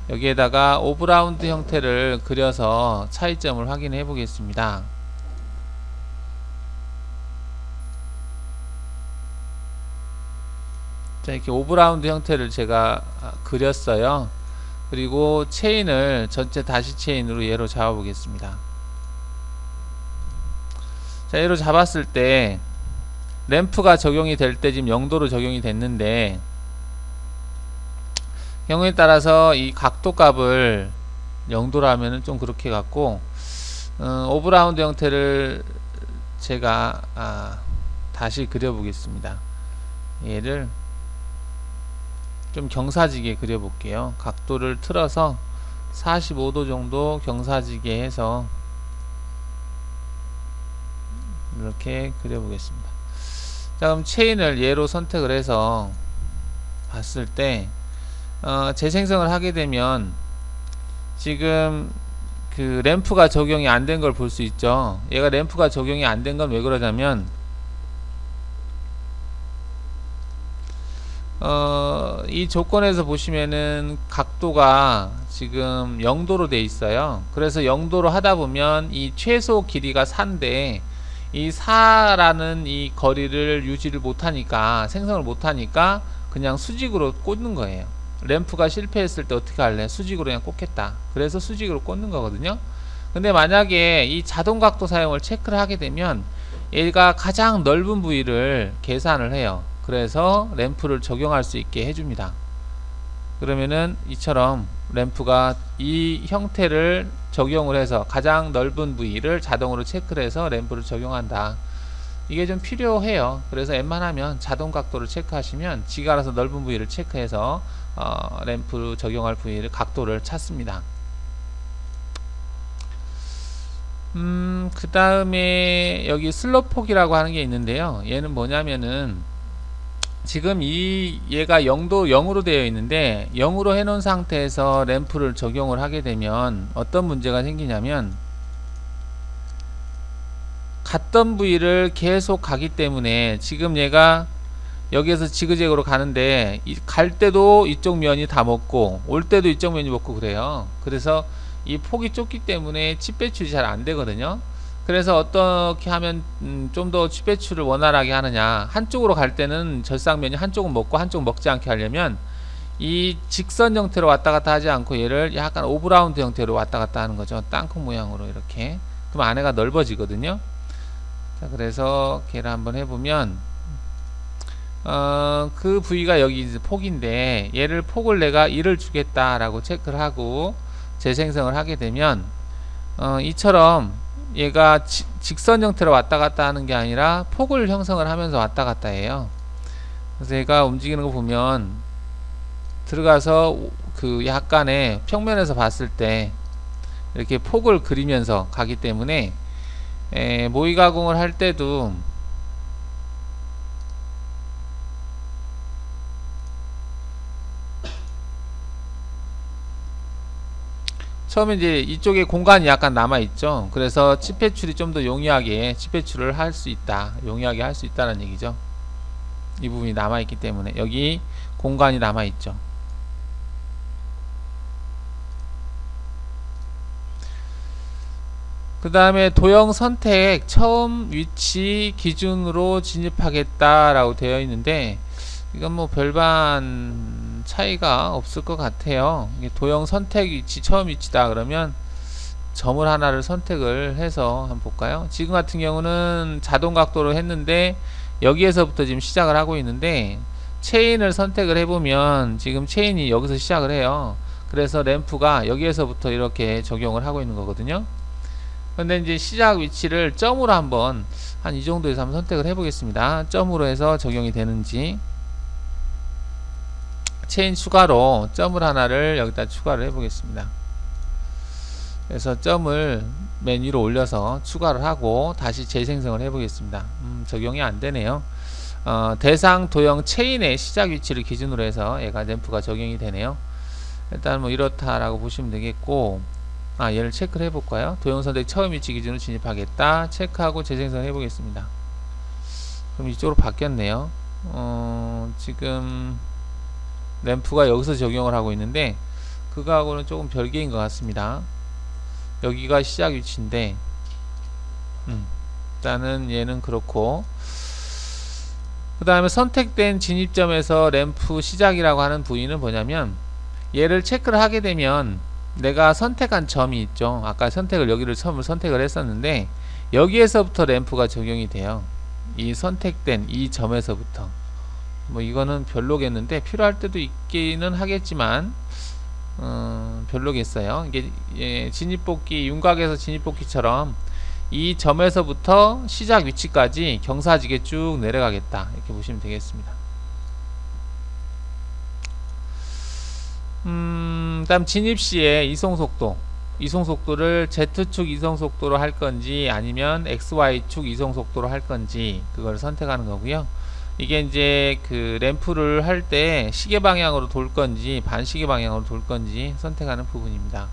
여기에다가 오브라운드 형태를 그려서 차이점을 확인해 보겠습니다. 자, 이렇게 오브라운드 형태를 제가 그렸어요. 그리고 체인을 전체 다시 체인으로 얘로 잡아 보겠습니다. 자, 얘로 잡았을 때 램프가 적용이 될 때 지금 0도로 적용이 됐는데 경우에 따라서 이 각도 값을 0도로 하면은 좀 그렇게 갖고 오브라운드 형태를 제가 다시 그려보겠습니다. 얘를 좀 경사지게 그려볼게요. 각도를 틀어서 45도 정도 경사지게 해서 이렇게 그려보겠습니다. 자, 그럼 체인을 얘로 선택을 해서 봤을 때 재생성을 하게 되면 지금 그 램프가 적용이 안 된 걸 볼 수 있죠. 얘가 램프가 적용이 안 된 건 왜 그러냐면 이 조건에서 보시면은 각도가 지금 0도로 돼 있어요. 그래서 0도로 하다 보면 이 최소 길이가 4인데 이 4라는 이 거리를 유지를 못하니까, 생성을 못하니까 그냥 수직으로 꽂는 거예요. 램프가 실패했을 때 어떻게 할래? 수직으로 그냥 꽂겠다. 그래서 수직으로 꽂는 거거든요. 근데 만약에 이 자동 각도 사용을 체크를 하게 되면 얘가 가장 넓은 부위를 계산을 해요. 그래서 램프를 적용할 수 있게 해줍니다. 그러면은 이처럼 램프가 이 형태를 적용을 해서 가장 넓은 부위를 자동으로 체크를 해서 램프를 적용한다. 이게 좀 필요해요. 그래서 웬만하면 자동 각도를 체크하시면 지가 알아서 넓은 부위를 체크해서 램프 적용할 부위를 각도를 찾습니다. 그 다음에 여기 슬로폭이라고 하는 게 있는데요. 얘는 뭐냐면은 지금 얘가 0으로 되어 있는데 0으로 해놓은 상태에서 램프를 적용을 하게 되면 어떤 문제가 생기냐면 갔던 부위를 계속 가기 때문에 지금 얘가 여기에서 지그재그로 가는데 갈 때도 이쪽 면이 다 먹고 올 때도 이쪽 면이 먹고 그래요. 그래서 이 폭이 좁기 때문에 칩 배출이 잘 안 되거든요. 그래서 어떻게 하면 좀 더 칩 배출을 원활하게 하느냐, 한쪽으로 갈 때는 절삭면이 한쪽은 먹고 한쪽은 먹지 않게 하려면 이 직선 형태로 왔다 갔다 하지 않고 얘를 약간 오브라운드 형태로 왔다 갔다 하는 거죠. 땅콩 모양으로 이렇게. 그럼 안에가 넓어지거든요. 자, 그래서 걔를 한번 해보면 그 부위가 여기 폭인데 얘를 폭을 내가 1을 주겠다 라고 체크를 하고 재생성을 하게 되면 이처럼 얘가 직선 형태로 왔다 갔다 하는 게 아니라 폭을 형성을 하면서 왔다 갔다 해요. 그래서 얘가 움직이는 거 보면 들어가서 그 약간의 평면에서 봤을 때 이렇게 폭을 그리면서 가기 때문에 모의 가공을 할 때도 처음에 이제 이쪽에 공간이 약간 남아있죠. 그래서 칩 배출이 좀 더 용이하게 칩 배출을 할 수 있다. 용이하게 할 수 있다는 얘기죠. 이 부분이 남아있기 때문에 여기 공간이 남아있죠. 그 다음에 도형 선택 처음 위치 기준으로 진입하겠다 라고 되어 있는데 이건 뭐 별반 차이가 없을 것 같아요. 이게 도형 선택 위치 처음 위치다 그러면 점을 하나를 선택을 해서 한번 볼까요? 지금 같은 경우는 자동 각도로 했는데 여기에서부터 지금 시작을 하고 있는데 체인을 선택을 해보면 지금 체인이 여기서 시작을 해요. 그래서 램프가 여기에서부터 이렇게 적용을 하고 있는 거거든요. 근데 이제 시작 위치를 점으로 한번 한 이 정도에서 한번 선택을 해보겠습니다. 점으로 해서 적용이 되는지. 체인 추가로 점을 하나를 여기다 추가를 해보겠습니다. 그래서 점을 맨 위로 올려서 추가를 하고 다시 재생성을 해보겠습니다. 적용이 안되네요. 대상 도형 체인의 시작 위치를 기준으로 해서 얘가 램프가 적용이 되네요. 일단 뭐 이렇다라고 보시면 되겠고, 얘를 체크를 해볼까요? 도형 선택 처음 위치 기준으로 진입하겠다. 체크하고 재생성 해보겠습니다. 그럼 이쪽으로 바뀌었네요. 지금 램프가 여기서 적용을 하고 있는데 그거하고는 조금 별개인 것 같습니다. 여기가 시작 위치인데 일단은 얘는 그렇고, 그 다음에 선택된 진입점에서 램프 시작이라고 하는 부위는 뭐냐면 얘를 체크를 하게 되면 내가 선택한 점이 있죠. 아까 선택을 여기를 처음으로 선택을 했었는데 여기에서부터 램프가 적용이 돼요. 이 선택된 이 점에서부터. 뭐 이거는 별로겠는데 필요할 때도 있기는 하겠지만 별로겠어요. 이게 진입복귀, 윤곽에서 진입복귀처럼 이 점에서부터 시작 위치까지 경사지게 쭉 내려가겠다, 이렇게 보시면 되겠습니다. 다음 진입시에 이송속도를 Z축 이송속도로 할 건지 아니면 XY축 이송속도로 할 건지 그걸 선택하는 거고요. 이게 이제 그 램프를 할 때 시계 방향으로 돌 건지 반시계 방향으로 돌 건지 선택하는 부분입니다.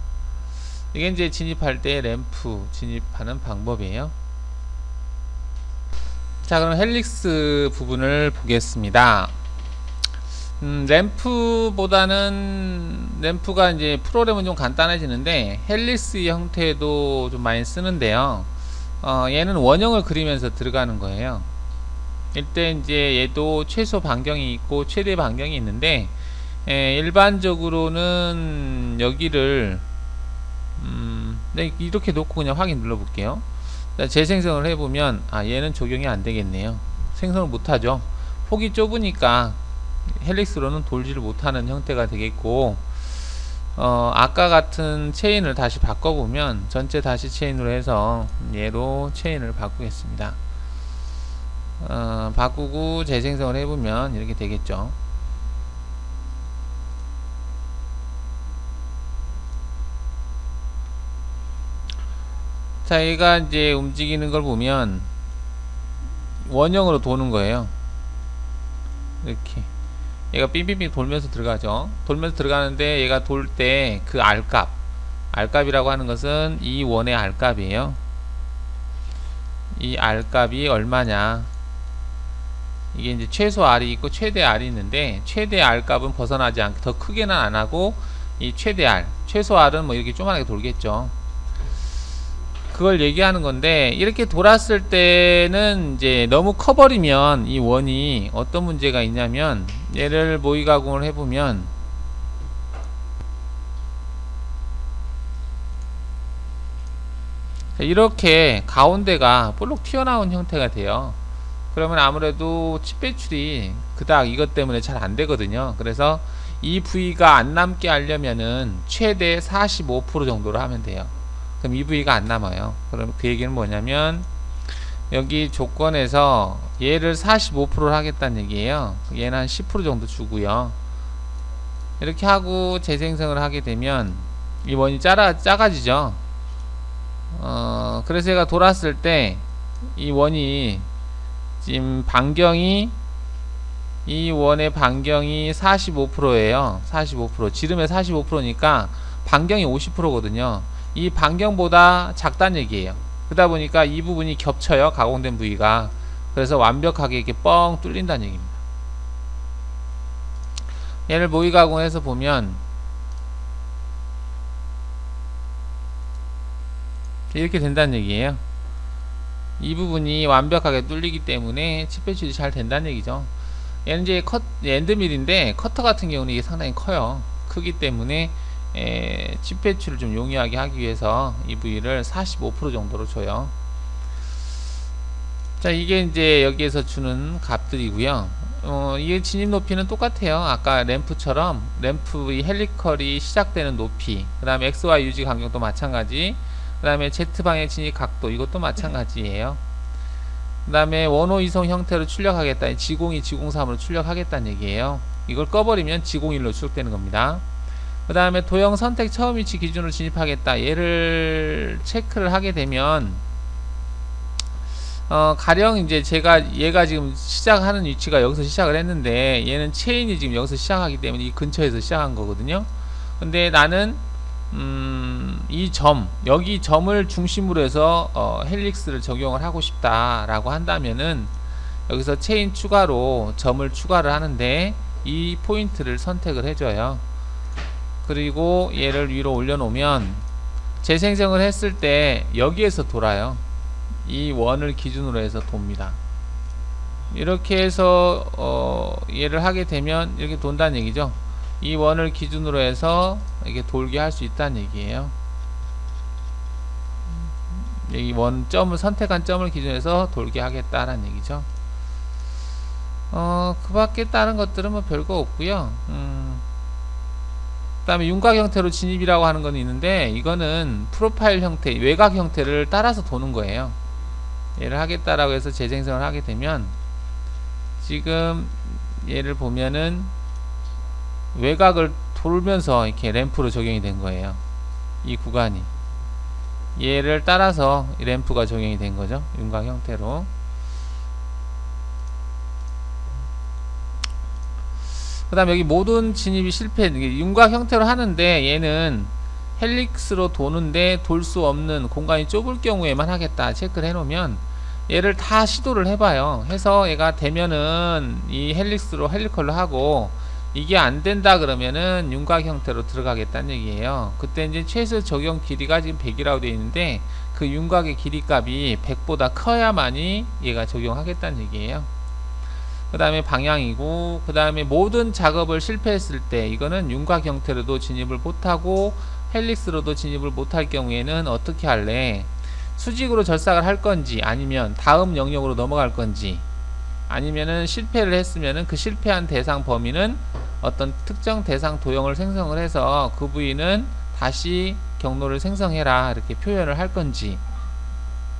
이게 이제 진입할 때 램프 진입하는 방법이에요. 자, 그럼 헬릭스 부분을 보겠습니다. 램프가 이제 프로그램은 좀 간단해지는데 헬릭스 형태도 좀 많이 쓰는데요. 얘는 원형을 그리면서 들어가는 거예요. 이때 이제 얘도 최소 반경이 있고 최대 반경이 있는데, 일반적으로는 여기를 네, 이렇게 놓고 그냥 확인 눌러 볼게요. 재생성을 해보면 얘는 적용이 안 되겠네요. 생성을 못하죠. 폭이 좁으니까 헬릭스로는 돌지를 못하는 형태가 되겠고, 아까 같은 체인을 다시 바꿔보면 전체 다시 체인으로 해서 얘로 체인을 바꾸겠습니다. 바꾸고 재생성을 해보면 이렇게 되겠죠. 자, 얘가 이제 움직이는 걸 보면 원형으로 도는 거예요. 이렇게 얘가 빙빙빙 돌면서 들어가죠. 돌면서 들어가는데 얘가 돌 때 그 R값이라고 하는 것은 이 원의 R값이에요. 이 R값이 얼마냐, 이게 이제 최소 R이 있고 최대 R이 있는데, 최대 R값은 벗어나지 않게 더 크게는 안 하고, 이 최대 R, 최소 R은 뭐 이렇게 조그맣게 돌겠죠. 그걸 얘기하는 건데, 이렇게 돌았을 때는 이제 너무 커버리면 이 원이 어떤 문제가 있냐면, 얘를 모의 가공을 해보면 이렇게 가운데가 볼록 튀어나온 형태가 돼요. 그러면 아무래도 칩 배출이 그닥 이것 때문에 잘 안되거든요. 그래서 이 부위가 안 남게 하려면은 최대 45% 정도로 하면 돼요. 그럼 이 부위가 안 남아요. 그럼 그 얘기는 뭐냐면, 여기 조건에서 얘를 45%를 하겠다는 얘기예요. 얘는 한 10% 정도 주고요. 이렇게 하고 재생성을 하게 되면 이 원이 작아지죠. 그래서 얘가 돌았을 때 이 원이 지금 반경이, 이 원의 반경이 45%예요. 45%. 지름의 45%니까 반경이 50%거든요. 이 반경보다 작다는 얘기예요. 그러다 보니까 이 부분이 겹쳐요. 가공된 부위가. 그래서 완벽하게 이렇게 뻥 뚫린다는 얘기입니다. 얘를 모의 가공해서 보면 이렇게 된다는 얘기예요. 이 부분이 완벽하게 뚫리기 때문에 칩 배출이 잘 된다는 얘기죠. 얘는 이제 엔드밀인데, 커터 같은 경우는 이게 상당히 커요. 크기 때문에 칩 배출을 좀 용이하게 하기 위해서 이 부위를 45% 정도로 줘요. 자, 이게 이제 여기에서 주는 값들이고요. 이게 진입 높이는 똑같아요. 아까 램프처럼 램프 이 헬리컬이 시작되는 높이, 그 다음에 XY 유지 간격도 마찬가지, 그 다음에 Z방의 진입 각도, 이것도 마찬가지예요. 그 다음에 원호 이송 형태로 출력하겠다, G02, G03으로 출력하겠다는 얘기예요. 이걸 꺼버리면 G01로 출력되는 겁니다. 그 다음에 도형 선택 처음 위치 기준으로 진입하겠다, 얘를 체크를 하게 되면 가령 이제 얘가 지금 시작하는 위치가 여기서 시작을 했는데, 얘는 체인이 지금 여기서 시작하기 때문에 이 근처에서 시작한 거거든요. 근데 나는 여기 점을 중심으로 해서 헬릭스를 적용을 하고 싶다라고 한다면은, 여기서 체인 추가로 점을 추가를 하는데 이 포인트를 선택을 해줘요. 그리고 얘를 위로 올려놓으면 재생성을 했을 때 여기에서 돌아요. 이 원을 기준으로 해서 돕니다. 이렇게 해서 얘를 하게 되면 이렇게 돈다는 얘기죠. 이 원을 기준으로 해서 이렇게 돌게 할 수 있다는 얘기예요. 이 원점을 선택한 점을 기준해서 돌게 하겠다라는 얘기죠. 그 밖에 다른 것들은 뭐 별거 없고요. 다음에 윤곽 형태로 진입이라고 하는 건 있는데, 이거는 프로파일 형태, 외곽 형태를 따라서 도는 거예요. 얘를 하겠다라고 해서 재생성을 하게 되면, 지금 얘를 보면은 외곽을 돌면서 이렇게 램프로 적용이 된 거예요. 이 구간이 얘를 따라서 램프가 적용이 된 거죠. 윤곽 형태로. 그 다음에 여기 모든 진입이 실패, 윤곽 형태로 하는데 얘는 헬릭스로 도는데 돌 수 없는 공간이 좁을 경우에만 하겠다 체크를 해 놓으면, 얘를 다 시도를 해봐요. 해서 얘가 되면은 이 헬릭스로 헬리컬로 하고, 이게 안 된다 그러면은 윤곽 형태로 들어가겠다는 얘기예요. 그때 이제 최소 적용 길이가 지금 100이라고 되어 있는데, 그 윤곽의 길이 값이 100보다 커야만이 얘가 적용하겠다는 얘기예요. 그 다음에 방향이고, 그 다음에 모든 작업을 실패했을 때 이거는 윤곽 형태로도 진입을 못하고 헬릭스로도 진입을 못할 경우에는 어떻게 할래? 수직으로 절삭을 할 건지, 아니면 다음 영역으로 넘어갈 건지, 아니면은 실패를 했으면은 그 실패한 대상 범위는 어떤 특정 대상 도형을 생성을 해서 그 부위는 다시 경로를 생성해라 이렇게 표현을 할 건지,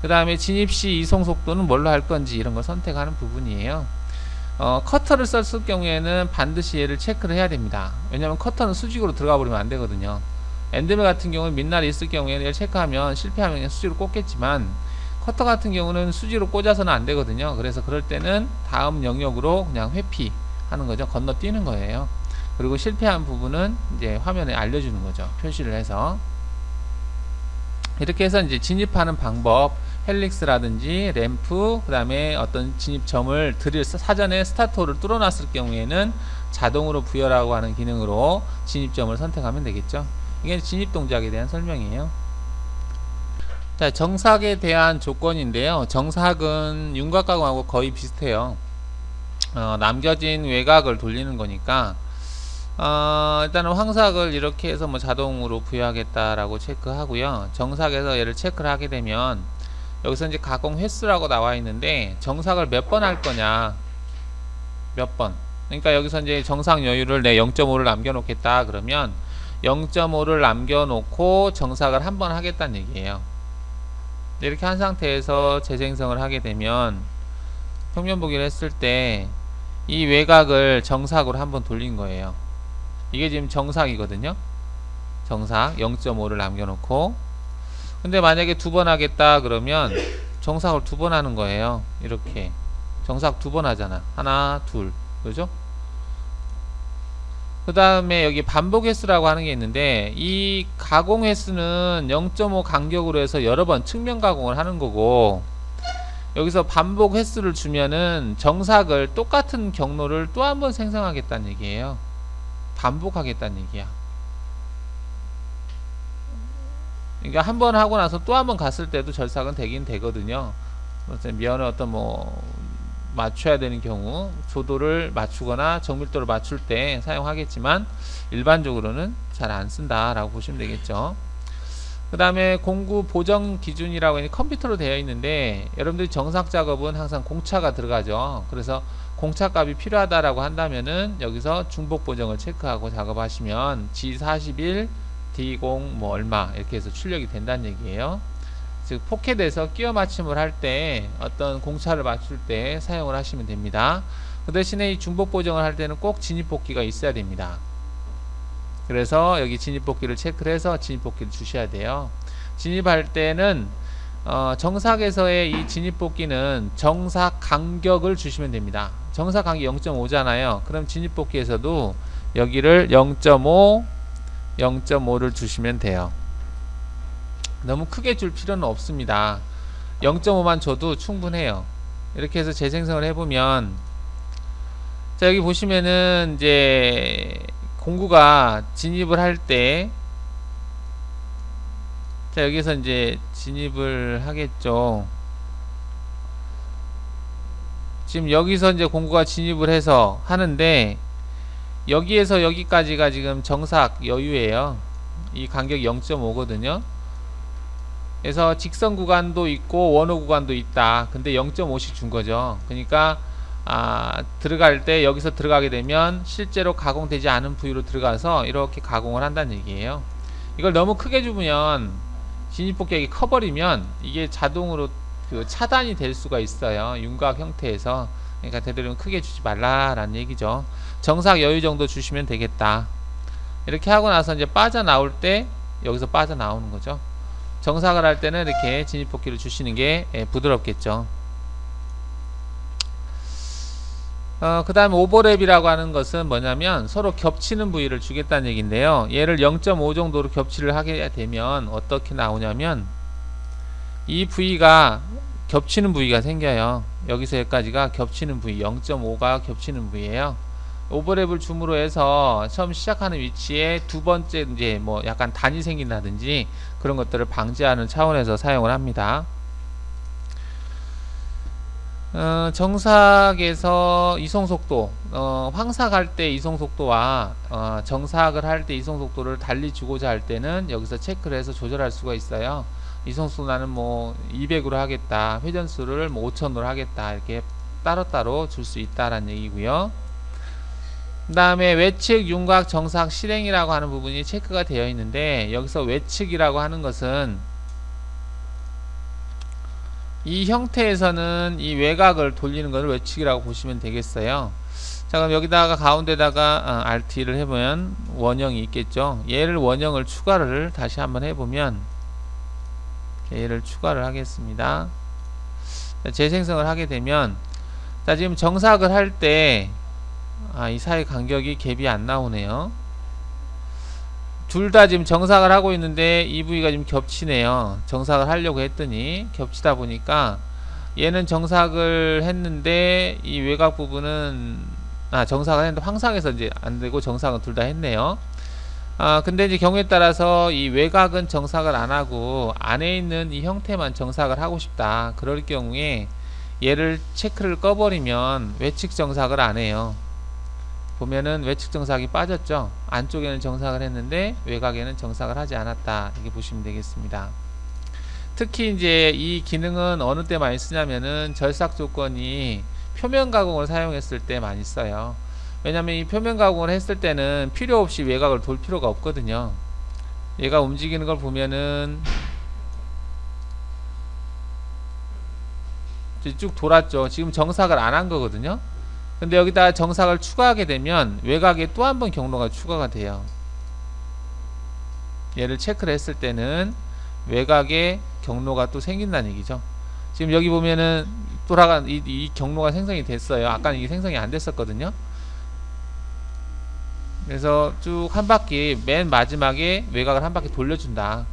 그 다음에 진입시 이송 속도는 뭘로 할 건지, 이런 걸 선택하는 부분이에요. 커터를 썼을 경우에는 반드시 얘를 체크를 해야 됩니다. 왜냐하면 커터는 수직으로 들어가 버리면 안 되거든요. 엔드밀 같은 경우는 밑날이 있을 경우에는 얘를 체크하면 실패하면 그냥 수직으로 꽂겠지만, 커터 같은 경우는 수직으로 꽂아서는 안 되거든요. 그래서 그럴 때는 다음 영역으로 그냥 회피하는 거죠. 건너뛰는 거예요. 그리고 실패한 부분은 이제 화면에 알려주는 거죠. 표시를 해서. 이렇게 해서 이제 진입하는 방법, 헬릭스라든지 램프, 그 다음에 어떤 진입점을 사전에 스타트홀을 뚫어놨을 경우에는 자동으로 부여라고 하는 기능으로 진입점을 선택하면 되겠죠. 이게 진입 동작에 대한 설명이에요. 자, 정삭에 대한 조건인데요. 정삭은 윤곽 가공하고 거의 비슷해요. 남겨진 외곽을 돌리는 거니까, 일단은 황삭을 이렇게 해서 뭐 자동으로 부여하겠다라고 체크하고요. 정삭에서 얘를 체크를 하게 되면, 여기서 이제 가공 횟수라고 나와 있는데, 정삭을 몇 번 할 거냐, 몇 번. 그러니까 여기서 이제 정삭 여유를 내 0.5를 남겨놓겠다 그러면 0.5를 남겨놓고 정삭을 한 번 하겠다는 얘기예요. 이렇게 한 상태에서 재생성을 하게 되면, 평면 보기를 했을 때 이 외곽을 정삭으로 한번 돌린 거예요. 이게 지금 정삭이거든요. 정삭 0.5를 남겨놓고, 근데 만약에 두 번 하겠다 그러면 정삭을 두 번 하는 거예요. 이렇게 정삭 두 번 하잖아. 하나, 둘, 그죠? 그 다음에 여기 반복 횟수라고 하는 게 있는데, 이 가공 횟수는 0.5 간격으로 해서 여러 번 측면 가공을 하는 거고, 여기서 반복 횟수를 주면은 정삭을 똑같은 경로를 또 한 번 생성하겠다는 얘기예요. 반복하겠다는 얘기야. 그러니까 한 번 하고 나서 또 한 번 갔을 때도 절삭은 되긴 되거든요. 면을 어떤 뭐 맞춰야 되는 경우, 조도를 맞추거나 정밀도를 맞출 때 사용하겠지만 일반적으로는 잘 안 쓴다라고 보시면 되겠죠. 그 다음에 공구 보정 기준이라고 컴퓨터로 되어 있는데, 여러분들이 정삭 작업은 항상 공차가 들어가죠. 그래서 공차 값이 필요하다라고 한다면은 여기서 중복 보정을 체크하고 작업하시면 G41 D0 뭐 얼마 이렇게 해서 출력이 된다는 얘기예요. 즉 포켓에서 끼워 맞춤을 할 때 어떤 공차를 맞출 때 사용을 하시면 됩니다. 그 대신에 이 중복 보정을 할 때는 꼭 진입복귀가 있어야 됩니다. 그래서 여기 진입복귀를 체크를 해서 진입복귀를 주셔야 돼요. 진입할 때는 정삭에서의 이 진입복귀는 정삭 간격을 주시면 됩니다. 정삭 간격 0.5잖아요. 그럼 진입복귀에서도 여기를 0.5, 0.5를 주시면 돼요. 너무 크게 줄 필요는 없습니다. 0.5만 줘도 충분해요. 이렇게 해서 재생성을 해보면, 자 여기 보시면은 이제 공구가 진입을 할 때, 자 여기서 이제 진입을 하겠죠. 지금 여기서 이제 공구가 진입을 해서 하는데, 여기에서 여기까지가 지금 정삭 여유예요. 이 간격이 0.5거든요. 그래서 직선 구간도 있고 원호 구간도 있다. 근데 0.5씩 준 거죠. 그러니까 들어갈 때 여기서 들어가게 되면 실제로 가공되지 않은 부위로 들어가서 이렇게 가공을 한다는 얘기예요. 이걸 너무 크게 주면 진입 폭격이 커버리면 이게 자동으로 그 차단이 될 수가 있어요. 윤곽 형태에서. 그러니까 되도록 크게 주지 말라라는 얘기죠. 정삭 여유 정도 주시면 되겠다. 이렇게 하고 나서 이제 빠져나올 때 여기서 빠져나오는 거죠. 정삭을 할 때는 이렇게 진입 폭기를 주시는 게 부드럽겠죠. 그 다음에 오버랩이라고 하는 것은 뭐냐면 서로 겹치는 부위를 주겠다는 얘기인데요. 얘를 0.5 정도로 겹치를 하게 되면 어떻게 나오냐면 이 부위가 겹치는 부위가 생겨요. 여기서 여기까지가 겹치는 부위, 0.5가 겹치는 부위예요. 오버랩을 줌으로 해서 처음 시작하는 위치에 두 번째 이제 뭐 약간 단이 생긴다든지 그런 것들을 방지하는 차원에서 사용을 합니다. 정삭에서 이송속도, 황삭할 때 이송속도와 정삭을 할 때 이송속도를 달리 주고자 할 때는 여기서 체크를 해서 조절할 수가 있어요. 이송속도 나는 뭐 200으로 하겠다, 회전수를 뭐 5000으로 하겠다, 이렇게 따로따로 줄 수 있다라는 얘기고요. 그 다음에 외측, 윤곽, 정삭, 실행이라고 하는 부분이 체크가 되어 있는데, 여기서 외측이라고 하는 것은 이 형태에서는 이 외곽을 돌리는 것을 외측이라고 보시면 되겠어요. 자, 그럼 여기다가 가운데다가 RT를 해보면 원형이 있겠죠. 얘를 원형을 추가를 다시 한번 해보면, 얘를 추가를 하겠습니다. 자, 재생성을 하게 되면, 자, 지금 정삭을 할 때 이 사이 간격이 갭이 안 나오네요. 둘 다 지금 정삭을 하고 있는데 이 부위가 지금 겹치네요. 정삭을 하려고 했더니 겹치다 보니까 얘는 정삭을 했는데 이 외곽 부분은 정삭을 했는데 황삭해서 이제 안되고 정삭은 둘 다 했네요. 근데 이제 경우에 따라서 이 외곽은 정삭을 안하고 안에 있는 이 형태만 정삭을 하고 싶다. 그럴 경우에 얘를 체크를 꺼버리면 외측 정삭을 안해요. 보면은 외측 정삭이 빠졌죠. 안쪽에는 정삭을 했는데 외곽에는 정삭을 하지 않았다, 이렇게 보시면 되겠습니다. 특히 이제 이 기능은 어느 때 많이 쓰냐면은 절삭 조건이 표면 가공을 사용했을 때 많이 써요. 왜냐면 이 표면 가공을 했을 때는 필요 없이 외곽을 돌 필요가 없거든요. 얘가 움직이는 걸 보면은 쭉 돌았죠. 지금 정삭을 안 한 거거든요. 근데 여기다 정삭을 추가하게 되면 외곽에 또 한 번 경로가 추가가 돼요. 얘를 체크를 했을 때는 외곽에 경로가 또 생긴다는 얘기죠. 지금 여기 보면은 돌아간 이 경로가 생성이 됐어요. 아까는 이게 생성이 안 됐었거든요. 그래서 쭉 한 바퀴, 맨 마지막에 외곽을 한 바퀴 돌려준다.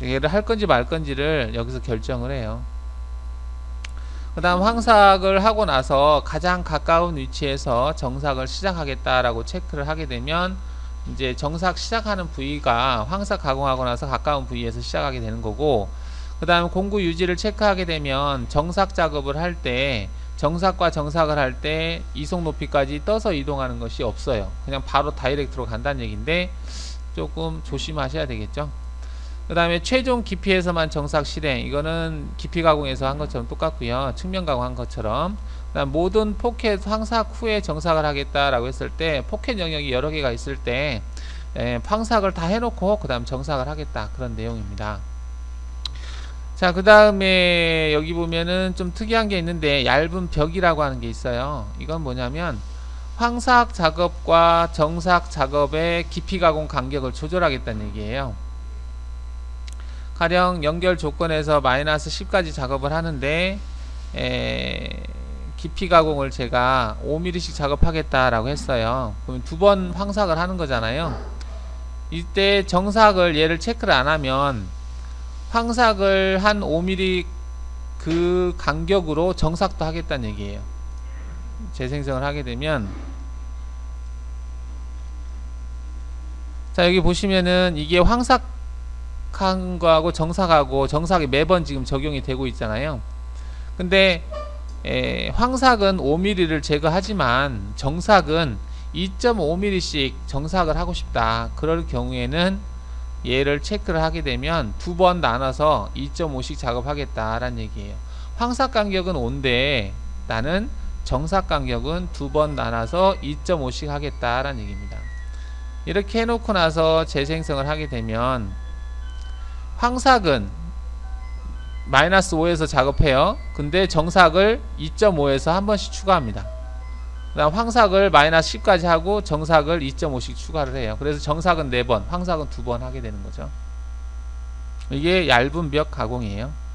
얘를 할 건지 말 건지를 여기서 결정을 해요. 그 다음 황삭을 하고 나서 가장 가까운 위치에서 정삭을 시작하겠다라고 체크를 하게 되면 이제 정삭 시작하는 부위가 황삭 가공하고 나서 가까운 부위에서 시작하게 되는 거고, 그 다음 공구 유지를 체크하게 되면 정삭 작업을 할 때 정삭과 정삭을 할 때 이송 높이까지 떠서 이동하는 것이 없어요. 그냥 바로 다이렉트로 간다는 얘기인데 조금 조심하셔야 되겠죠. 그 다음에 최종 깊이에서만 정삭 실행, 이거는 깊이 가공에서 한 것처럼 똑같고요. 측면 가공한 것처럼. 그 다음 모든 포켓 황삭 후에 정삭을 하겠다라고 했을 때 포켓 영역이 여러 개가 있을 때 황삭을 다 해놓고 그 다음 정삭을 하겠다, 그런 내용입니다. 자, 그 다음에 여기 보면은 좀 특이한 게 있는데 얇은 벽이라고 하는 게 있어요. 이건 뭐냐면 황삭 작업과 정삭 작업의 깊이 가공 간격을 조절하겠다는 얘기예요. 가령 연결 조건에서 마이너스 10까지 작업을 하는데 깊이 가공을 제가 5mm씩 작업하겠다라고 했어요. 그러면 두 번 황삭을 하는 거잖아요. 이때 정삭을 얘를 체크를 안 하면 황삭을 한 5mm 그 간격으로 정삭도 하겠다는 얘기예요. 재생성을 하게 되면, 자, 여기 보시면은 이게 황삭한 거하고 정삭하고, 정삭이 매번 지금 적용이 되고 있잖아요. 근데 황삭은 5mm를 제거하지만 정삭은 2.5mm씩 정삭을 하고 싶다. 그럴 경우에는 얘를 체크를 하게 되면 두 번 나눠서 2.5씩 작업하겠다라는 얘기예요. 황삭 간격은 5인데 나는 정삭 간격은 2번 나눠서 2.5씩 하겠다라는 얘기입니다. 이렇게 해놓고 나서 재생성을 하게 되면 황삭은 마이너스 5에서 작업해요. 근데 정삭을 2.5에서 한 번씩 추가합니다. 그 다음 황삭을 마이너스 10까지 하고 정삭을 2.5씩 추가를 해요. 그래서 정삭은 4번, 황삭은 2번 하게 되는 거죠. 이게 얇은 벽 가공이에요.